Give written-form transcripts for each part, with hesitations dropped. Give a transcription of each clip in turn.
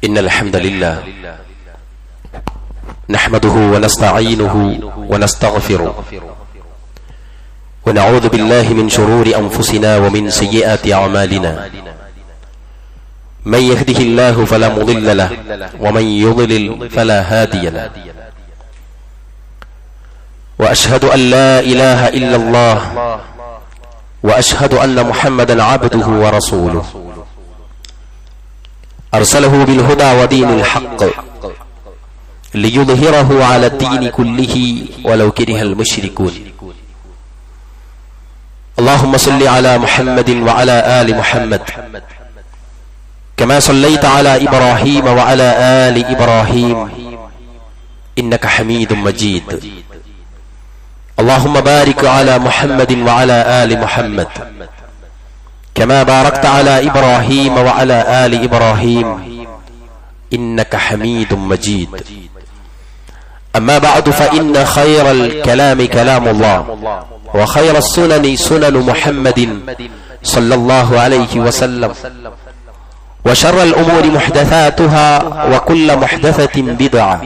إن الحمد لله نحمده ونستعينه ونستغفره ونعوذ بالله من شرور أنفسنا ومن سيئات أعمالنا من يهده الله فلا مضل له ومن يضلل فلا هادي له وأشهد أن لا إله إلا الله وأشهد أن محمدا عبده ورسوله أرسله بالهدى ودين الحق ليظهره على الدين كله ولو كره المشركون. اللهم صل على محمد وعلى آل محمد كما صليت على إبراهيم وعلى آل إبراهيم إنك حميد مجيد. اللهم بارك على محمد وعلى آل محمد كما باركت على إبراهيم وعلى آل إبراهيم إنك حميد مجيد. أما بعد فإن خير الكلام كلام الله وخير السنن سنن محمد صلى الله عليه وسلم وشر الأمور محدثاتها وكل محدثة بدعة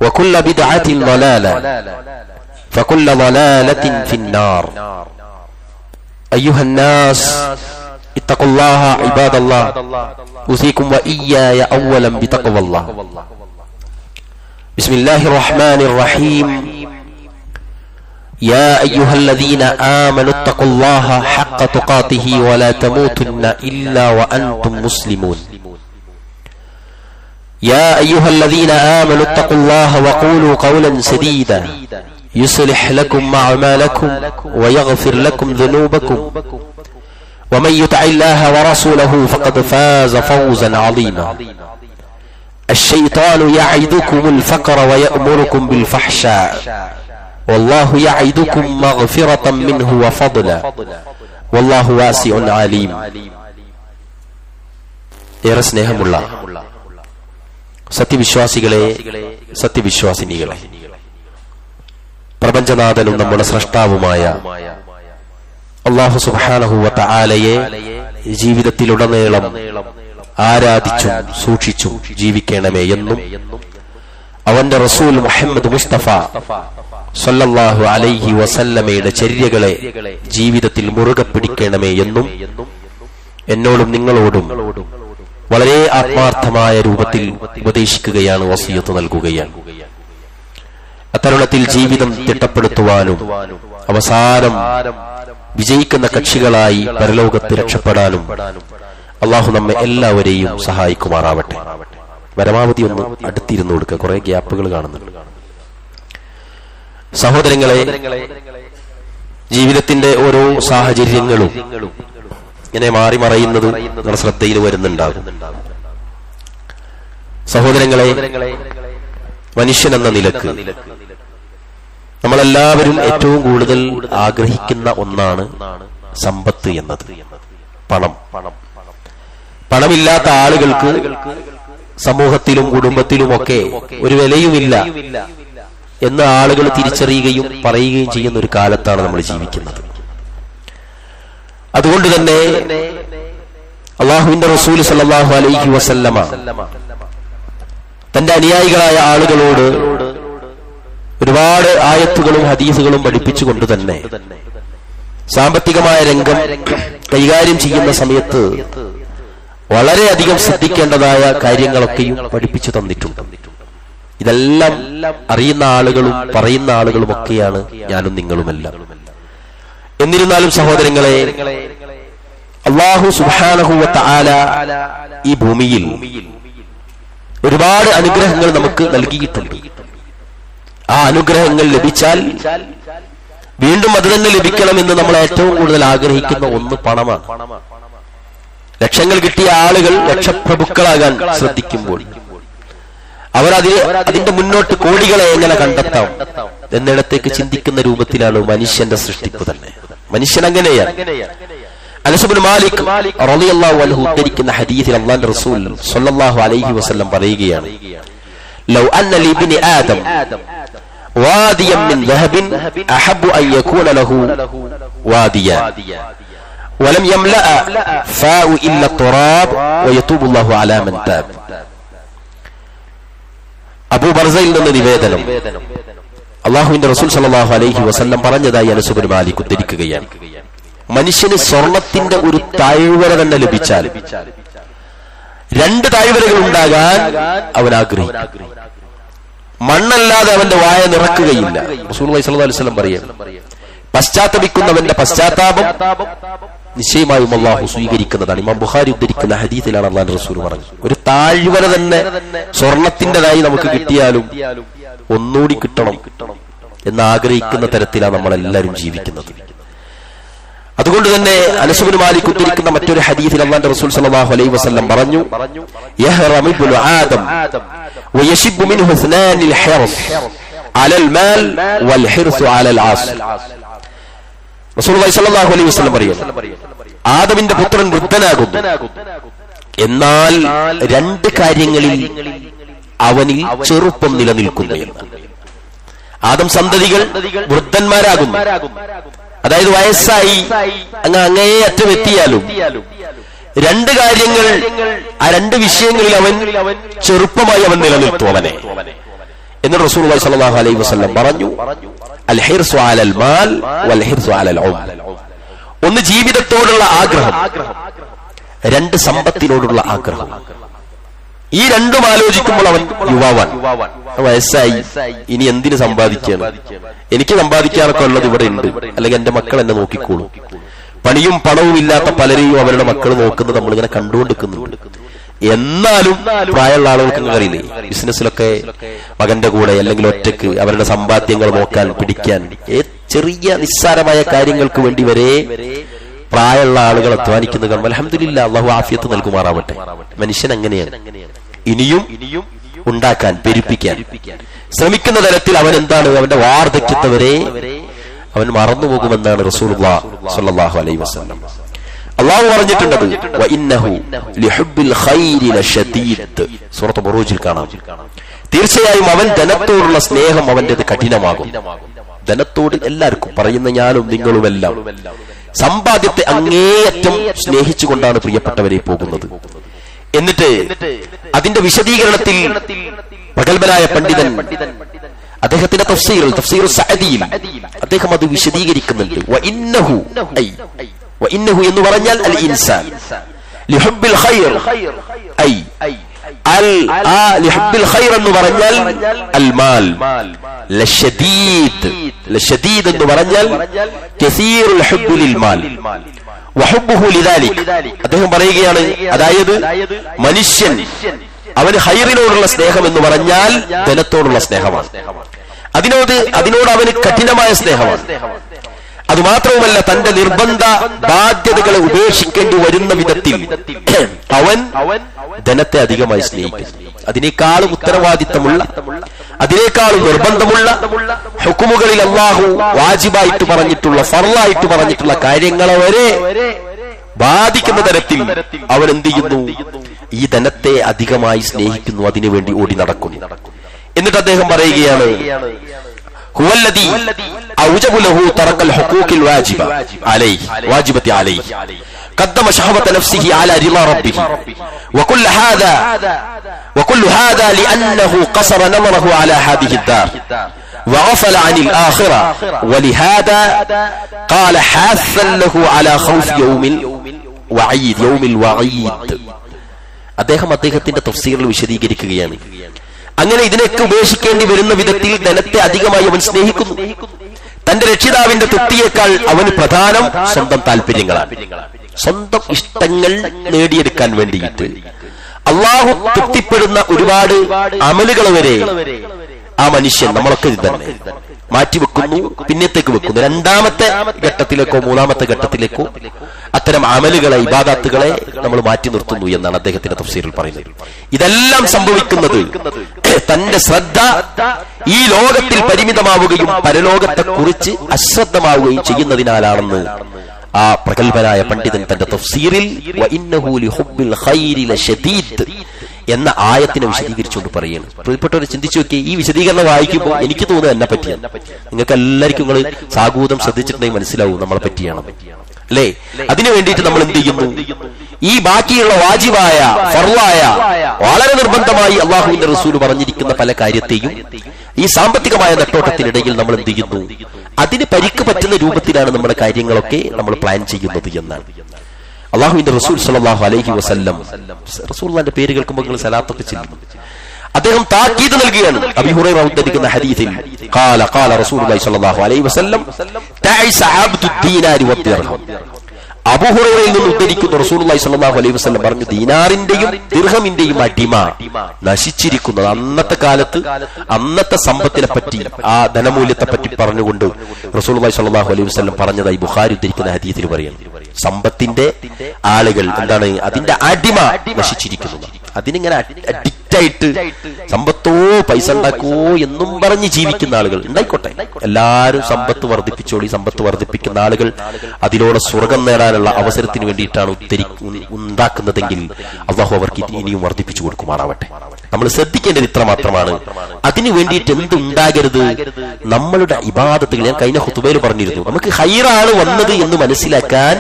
وكل بدعة ضلالة فكل ضلالة في النار. أيها الناس اتقوا الله عباد الله أوصيكم وإياي أولا بتقوى الله. بسم الله الرحمن الرحيم. يا أيها الذين آمنوا اتقوا الله حق تقاته ولا تموتن إلا وأنتم مسلمون. يا أيها الذين آمنوا اتقوا الله وقولوا قولا سديدا يصلح لكم أعمالكم ويغفر لكم ذنوبكم ومن يطع الله ورسوله فقد فاز فوزا عظيما. الشيطان يعدكم الفقر ويأمركم بالفحشاء والله يعدكم مغفرة منه وفضلا والله واسع عليم. ഏറെ സ്നേഹമുള്ള സത്യവിശ്വാസികളെ, സത്യവിശ്വാസിനികളെ, പ്രപഞ്ചനാഥനും നമ്മുടെ സ്രഷ്ടാവുമായ അല്ലാഹു സുബ്ഹാനഹു വ തആലയെ ജീവിതത്തിലുടനീളം ആരാധിച്ചും സൂക്ഷിച്ചും ജീവിക്കണമേ എന്നും അവന്റെ റസൂൽ മുഹമ്മദ് മുസ്തഫ സല്ലല്ലാഹു അലൈഹി വസല്ലമയുടെ ചര്യകളെ ജീവിതത്തിൽ മുറുകെ പിടിക്കണമേ എന്നും എന്നോടും നിങ്ങളോടും വളരെ ആത്മാർത്ഥമായ രൂപത്തിൽ ഉപദേശിക്കുകയാണ്, വസിയത്ത് നൽകുകയാണ്. അത്തരുണത്തിൽ ജീവിതം തിട്ടപ്പെടുത്തുവാനും അവസാനം വിജയിക്കുന്ന കക്ഷികളായി പരലോകത്ത് രക്ഷപ്പെടാനും അള്ളാഹു നമ്മെ എല്ലാവരെയും സഹായിക്കുമാറാവട്ടെ. പരമാവധി ഒന്ന് അടുത്തിരുന്നു കൊടുക്കുക, കുറെ ഗ്യാപ്പുകൾ കാണുന്നുണ്ട്. സഹോദരങ്ങളെ, ജീവിതത്തിന്റെ ഓരോ സാഹചര്യങ്ങളും ഇങ്ങനെ മാറി മറയുന്നത് നമ്മുടെ ശ്രദ്ധയിൽ വരുന്നുണ്ടാകും. സഹോദരങ്ങളെ, മനുഷ്യൻ എന്ന നിലക്ക് നമ്മളെല്ലാവരും ഏറ്റവും കൂടുതൽ ആഗ്രഹിക്കുന്ന ഒന്നാണ് സമ്പത്ത് എന്നത്, പണം. പണമില്ലാത്ത ആളുകൾക്ക് സമൂഹത്തിലും കുടുംബത്തിലുമൊക്കെ ഒരു വിലയുമില്ല എന്ന് ആളുകൾ തിരിച്ചറിയുകയും പറയുകയും ചെയ്യുന്ന ഒരു കാലത്താണ് നമ്മൾ ജീവിക്കുന്നത്. അതുകൊണ്ട് തന്നെ അല്ലാഹുവിന്റെ റസൂൽ സല്ലല്ലാഹു അലൈഹി വസല്ലമ തന്റെ അനുയായികളായ ആളുകളോട് ഒരുപാട് ആയത്തുകളും ഹദീസുകളും പഠിപ്പിച്ചുകൊണ്ട് തന്നെ സാമ്പത്തികമായ രംഗം കൈകാര്യം ചെയ്യുന്ന സമയത്ത് വളരെയധികം ശ്രദ്ധിക്കേണ്ടതായ കാര്യങ്ങളൊക്കെയും പഠിപ്പിച്ചു തന്നിട്ടുണ്ട്. ഇതെല്ലാം അറിയുന്ന ആളുകളും പറയുന്ന ആളുകളും ഒക്കെയാണ് ഞാനും നിങ്ങളുമെല്ലാം. എന്നിരുന്നാലും സഹോദരങ്ങളെ, അല്ലാഹു സുബ്ഹാനഹു വ തആല ഈ ഭൂമിയിൽ ഒരുപാട് അനുഗ്രഹങ്ങൾ നമുക്ക് നൽകിയിട്ടുണ്ട്. ആ അനുഗ്രഹങ്ങൾ ലഭിച്ചാൽ വീണ്ടും അത് തന്നെ ലഭിക്കണമെന്ന് നമ്മൾ ഏറ്റവും കൂടുതൽ ആഗ്രഹിക്കുന്ന ഒന്ന് പണമാണ്. ലക്ഷങ്ങൾ കിട്ടിയ ആളുകൾ ലക്ഷപ്രഭുക്കളാകാൻ ശ്രദ്ധിക്കുമ്പോൾ അവർ അതിന്റെ മുന്നോട്ട് കോടികളെ എങ്ങനെ കണ്ടെത്താം എന്നിടത്തേക്ക് ചിന്തിക്കുന്ന രൂപത്തിലാണ് മനുഷ്യന്റെ സൃഷ്ടിപ്പ് തന്നെ. മനുഷ്യൻ അങ്ങനെയാണ്. അനസ് ഇബ്നു മാലിക് റളിയല്ലാഹു അൻഹു ഉദ്ധരിക്കുന്ന ഹദീസിൽ അല്ലാഹുവിന്റെ റസൂൽ സ്വല്ലല്ലാഹു അലൈഹി വസല്ലം പറയുകയാണ്, ലൗ അന്ന ലിബ്നി ആദം വാദിയൻ മിൻ ദഹബിൻ അഹബ്ബു അൻ യകൂന ലഹു വാദിയാൻ വലം യംലഅ ഫാഉ ഇല്ല തുറാബ് വയതൂബു അല്ലാഹു അലാ മൻ താബ്. അബൂ ബർസയിൽ നിന്ന് നിവേദനം, അള്ളാഹുവിന്റെ റസൂൽ സല്ലല്ലാഹു അലൈഹി വസല്ലം പറഞ്ഞതായി അനസ് ഇബ്നു മാലിക് ഉദ്ധരിക്കുകയാണ്, മനുഷ്യന് സ്വർണത്തിന്റെ ഒരു താഴ്വര തന്നെ ലഭിച്ചാൽ 2 താഴ്വരകൾ ഉണ്ടാകാൻ അവൻ ആഗ്രഹിക്കും. മണ്ണല്ലാതെ അവന്റെ വായ നിറക്കുകയില്ല. റസൂലുള്ളാഹി സ്വല്ലല്ലാഹു അലൈഹി വസല്ലം പറയുന്നു, പശ്ചാത്തപിക്കുന്നവന്റെ പശ്ചാത്താപം നിശ്ചയമായും അള്ളാഹു സ്വീകരിക്കുന്നതാണ്. ഇമാം ബുഖാരി ഉദ്ധരിക്കുന്ന ഹദീസിലാണ് അള്ളാഹുവിന്റെ റസൂൽ പറഞ്ഞത്, ഒരു താഴ്വര തന്നെ സ്വർണത്തിൻ്റെതായി നമുക്ക് കിട്ടിയാലും ഒന്നുകൂടി കിട്ടണം എന്ന് ആഗ്രഹിക്കുന്ന തരത്തിലാണ് നമ്മളെല്ലാവരും ജീവിക്കുന്നത്. അതുകൊണ്ട് തന്നെ അനസ് ഇബ്നു മാലിക് ഉദ്ധരിക്കുന്ന മറ്റൊരു ഹദീസിൽ അല്ലാഹുവിന്റെ റസൂൽ സ്വല്ലല്ലാഹു അലൈഹി വസല്ലം പറഞ്ഞു, യഹ്റമു ഇബ്നു ആദം വയശിബു മിൻഹു ഇസ്നാനിൽ ഹിർസ് അലൽ മാൽ വൽ ഹിർസു അലൽ ആസ്. റസൂലുള്ളാഹി സ്വല്ലല്ലാഹു അലൈഹി വസല്ലം പറയുന്നു, ആദമിന്റെ പുത്രൻ വൃദ്ധനാകുന്നു, എന്നാൽ 2 കാര്യങ്ങളിൽ അവനിൽ ചെറുപ്പം നിലനിൽക്കുന്നു എന്ന്. ആദം സന്തതികൾ വൃദ്ധന്മാരാകുന്നു, അതായത് വയസ്സായി അങ്ങേയറ്റം എത്തിയാലും 2 കാര്യങ്ങൾ, ആ 2 വിഷയങ്ങളിൽ അവൻ ചെറുപ്പമായി അവൻ നിലനിൽക്കും അവനെ എന്ന് റസൂലുള്ളാഹി സ്വല്ലല്ലാഹു അലൈഹി വസല്ലം പറഞ്ഞു, അൽ ഹിർസു അലൽ മാൽ വൽ ഹിർസു അലൽ ഉം. 1 ജീവിതത്തോടുള്ള ആഗ്രഹം, 2 സമ്പത്തിനോടുള്ള ആഗ്രഹം. ഈ 2ഉം ആലോചിക്കുമ്പോൾ അവൻ യുവാവാൻ, വയസ്സായി, ഇനി എന്തിന് സമ്പാദിക്കാണ്, എനിക്ക് സമ്പാദിക്കാനൊക്കെ ഉള്ളത് ഇവിടെ ഉണ്ട്, അല്ലെങ്കിൽ എന്റെ മക്കൾ എന്നെ നോക്കിക്കോളും. പണിയും പണവും ഇല്ലാത്ത പലരെയും അവരുടെ മക്കൾ നോക്കുന്നത് നമ്മളിങ്ങനെ കണ്ടുകൊണ്ടിരിക്കുന്നുണ്ട്. എന്നാലും പ്രായമുള്ള ആളുകൾക്ക് അറിയില്ലേ, ബിസിനസ്സിലൊക്കെ മകന്റെ കൂടെ അല്ലെങ്കിൽ ഒറ്റക്ക് അവരുടെ സമ്പാദ്യങ്ങൾ നോക്കാൻ, പിടിക്കാൻ, ചെറിയ നിസ്സാരമായ കാര്യങ്ങൾക്ക് വേണ്ടി വരെ പ്രായമുള്ള ആളുകൾ അധ്വാനിക്കുന്നത് കാണുമ്പോൾ അൽഹംദുലില്ലാഹ്, അല്ലാഹു ആഫിയത്ത് നൽകുമാറാവട്ടെ. മനുഷ്യൻ അങ്ങനെയാണ്, ഇനിയും ഉണ്ടാക്കാൻ, പെരുപ്പിക്കാൻ ശ്രമിക്കുന്ന തരത്തിൽ അവൻ എന്താണ്, അവന്റെ വാർദ്ധക്യത്തെ വരെ അവൻ മറന്നുപോകുമെന്നാണ് റസൂലുള്ളാഹി സ്വല്ലല്ലാഹു അലൈഹി വസല്ലം. അല്ലാഹു പറഞ്ഞിട്ടുണ്ട്, വഇന്നഹു ലിഹുബ്ബിൽ ഖൈരി ലശദീദ്. സൂറത്ത് ബുറൂജിൽ കാണാം. തീർച്ചയായും അവൻ ധനത്തോടുള്ള സ്നേഹം അവന്റേത് കഠിനമാകും. ധനത്തോട് എല്ലാവർക്കും, പറയുന്ന ഞാനും നിങ്ങളുമെല്ലാം സമ്പാദ്യത്തെ അങ്ങേയറ്റം സ്നേഹിച്ചുകൊണ്ടാണ് പ്രിയപ്പെട്ടവരെ പോകുന്നത്. എന്നിട്ട് അതിന്റെ വിശദീകരണത്തിൽ പ്രഗൽഭനായ പണ്ഡിതൻ അദ്ദേഹത്തിന്റെ തഫ്സീർ സഅദിയിൽ അദ്ദേഹം അത് വിശദീകരിക്കുന്നുണ്ട്. വഇന്നഹു എന്ന് പറഞ്ഞാൽ അൽ ഇൻസാൻ ലിഹുബ്ബിൽ ഖൈർ, ലിഹുബ്ബിൽ ഖൈർ എന്ന് പറഞ്ഞാൽ അൽ മാൽ, ലശദീദ് എന്ന് പറഞ്ഞാൽ കസീറുൽ ഹുബ്ബ് ലിൽ മാൽ വഹുബ്ബുഹു ലിദാലിക്. അദ്ദേഹം പറയുകയാണ്, അതായത് മനുഷ്യൻ അവന് ഖൈറിനോടുള്ള സ്നേഹം എന്ന് പറഞ്ഞാൽ ധനത്തോടുള്ള സ്നേഹമാണ്, അതിനോട് അവന് കഠിനമായ സ്നേഹമാണ്. അതുമാത്രവുമല്ല, തന്റെ നിർബന്ധ ബാധ്യതകളെ ഉപേക്ഷിക്കേണ്ടി വരുന്ന വിധത്തിൽ അവൻ ധനത്തെ അധികമായി സ്നേഹിക്കുന്നു. അതിനേക്കാളും ഉത്തരവാദിത്തമുള്ള, അതിനേക്കാളും നിർബന്ധമുള്ള ഹുക്കുമുകളിൽ അല്ലാഹു വാജിബായിട്ട് പറഞ്ഞിട്ടുള്ള, ഫർളായിട്ട് പറഞ്ഞിട്ടുള്ള കാര്യങ്ങളെ വരെ ബാധിക്കുന്ന തരത്തിൽ അവൻ എന്ത് ചെയ്യുന്നു, ഈ ധനത്തെ അധികമായി സ്നേഹിക്കുന്നു, അതിനുവേണ്ടി ഓടി നടക്കുന്നു. എന്നിട്ട് അദ്ദേഹം പറയുകയാണ്, ഹുവല്ലദീ ഔജബു ലഹു തറക്കൽ ഹുഖൂഖിൽ വാജിബത്തി അലൈഹി قدم شهوة نفسه على رضا ربه وكل هذا لأنه قصر نظره على هذه الدار وغفل عن الآخرة ولهذا قال حاثا له على خوف يوم الوعيد. അദ്ദേഹത്തിന്റെ തഫ്സീറിൽ വിശദീകരിക്കുകയാണ്, അങ്ങനെ ഇതിനൊക്കെ ഉപേക്ഷിക്കേണ്ടി വരുന്ന വിധത്തിൽ ധനത്തെ അധികമായി അവൻ സ്നേഹിക്കുന്നു. തന്റെ രക്ഷിതാവിന്റെ തൃപ്തിയേക്കാൾ അവന് പ്രധാനം സ്വന്തം താല്പര്യങ്ങളാണ്. സ്വന്തം ഇഷ്ടങ്ങൾ നേടിയെടുക്കാൻ വേണ്ടിയിട്ട് അള്ളാഹു തൃപ്തിപ്പെടുന്ന ഒരുപാട് അമലുകൾ വരെ ആ മനുഷ്യൻ, നമ്മളൊക്കെ ഇത് തന്നെ മാറ്റിവെക്കുന്നു, പിന്നത്തേക്ക് വെക്കുന്നു. 2ാമത്തെ ഘട്ടത്തിലേക്കോ 3ാമത്തെ ഘട്ടത്തിലേക്കോ അത്തരം അമലുകളെ, ഇബാദത്തുകളെ നമ്മൾ മാറ്റി നിർത്തുന്നു എന്നാണ് അദ്ദേഹത്തിന്റെ തഫ്സീറിൽ പറയുന്നത്. ഇതെല്ലാം സംഭവിക്കുന്നത് തന്റെ ശ്രദ്ധ ഈ ലോകത്തിൽ പരിമിതമാവുകയും പരലോകത്തെ കുറിച്ച് അശ്രദ്ധമാവുകയും ചെയ്യുന്നതിനാലാണെന്ന് ആ പ്രഗൽഭനായ പണ്ഡിതൻ തന്റെ തഫ്സീറിൽ വഇന്നഹു ലിഹുബ്ബിൽ ഖൈരി ലശദീദ് എന്ന ആയത്തിനെ വിശദീകരിച്ചുകൊണ്ട് പറയുന്നു. പ്രിയപ്പെട്ടവരെ, ചിന്തിച്ചു നോക്കി, ഈ വിശദീകരണം വായിക്കുമ്പോൾ എനിക്ക് തോന്നുന്നത് എന്നെ പറ്റിയാണ്. നിങ്ങൾക്ക് എല്ലാവർക്കും നിങ്ങൾ സാഗൂതം ശ്രദ്ധിച്ചിട്ടുണ്ടെങ്കിൽ മനസ്സിലാവും നമ്മളെ പറ്റിയാണ്, അല്ലേ? അതിനു വേണ്ടിയിട്ട് നമ്മൾ എന്ത് ചെയ്യുന്നു, ഈ ബാക്കിയുള്ള വാജിബായ ഫർളായ വളരെ നിർബന്ധമായി അള്ളാഹുവിന്റെ റസൂൽ പറഞ്ഞിരിക്കുന്ന പല കാര്യത്തെയും ഈ സാമ്പത്തികമായ നെട്ടോട്ടത്തിനിടയിൽ നമ്മൾ എന്ത് ചെയ്യുന്നു? അതിന് പരിക്ക് പറ്റുന്ന രൂപത്തിലാണ് നമ്മുടെ കാര്യങ്ങളൊക്കെ നമ്മൾ പ്ലാൻ ചെയ്യുന്നത് എന്നാണ്. അള്ളാഹുവിന്റെ റസൂൽ സ്വല്ലല്ലാഹു അലൈഹി വസല്ലം, റസൂലുള്ളാഹിന്റെ പേര് കേൾക്കുമ്പോൾ നിങ്ങൾ സലാത്തൊക്കെ ചൊല്ലുന്നു. അദ്ദേഹം താക്കീത് നൽകുകയാണ്. അബീ ഹുറൈറ ഉദ്ധരിക്കുന്ന ഹദീസിൽ ഖാല ഖാല റസൂലുള്ളാഹി സ്വല്ലല്ലാഹു അലൈഹി വസല്ലം തഅസ അബ്ദു ദീനാരി വദ്ദിർഹം. അബൂ ഹുറൈറയിൽ നിന്ന് ഉദ്ധരിക്കുന്ന റസൂലുള്ളാഹി സ്വല്ലല്ലാഹു അലൈഹി വസല്ലം പറഞ്ഞു, ദീനാറിന്റെയും ദിർഹമിന്റെയും അടിമ നശിച്ചിരിക്കുന്നത്. അന്നത്തെ കാലത്ത് അന്നത്തെ സമ്പത്തിനെ പറ്റി, ആ ധനമൂല്യത്തെ പറ്റി പറഞ്ഞുകൊണ്ട് റസൂലുള്ളാഹി സ്വല്ലല്ലാഹു അലൈഹി വസല്ലം പറഞ്ഞതായി ബുഖാരി ഉദ്ധരിക്കുന്ന ഹദീസിൽ പറയുന്നു. സമ്പത്തിന്റെ ആളുകൾ എന്താണ്? അതിന്റെ അടിമ നശിച്ചിരിക്കുന്നത്. അതിനിങ്ങനെ അഡിക്റ്റായിട്ട് സമ്പത്തോ പൈസ ഉണ്ടാക്കോ എന്നും പറഞ്ഞ് ജീവിക്കുന്ന ആളുകൾ ഉണ്ടായിക്കോട്ടെ, എല്ലാവരും സമ്പത്ത് വർദ്ധിപ്പിച്ചോളി. സമ്പത്ത് വർദ്ധിപ്പിക്കുന്ന ആളുകൾ അതിലൂടെ സ്വർഗം നേടാനുള്ള അവസരത്തിന് വേണ്ടിയിട്ടാണ് ഉണ്ടാക്കുന്നതെങ്കിൽ അല്ലാഹു അവർക്ക് ഇനിയും വർദ്ധിപ്പിച്ചു കൊടുക്കുമാറാവട്ടെ. നമ്മൾ ശ്രദ്ധിക്കേണ്ടത് ഇത്ര മാത്രമാണ്. അതിനു വേണ്ടിയിട്ട് എന്തുണ്ടാകരുത്? നമ്മളുടെ ഇബാദത്തുകൾ, ഞാൻ കഴിഞ്ഞ ഖുതുബയിൽ പറഞ്ഞിരുന്നു, നമുക്ക് ഹൈറാണ് വന്നത് എന്ന് മനസ്സിലാക്കാൻ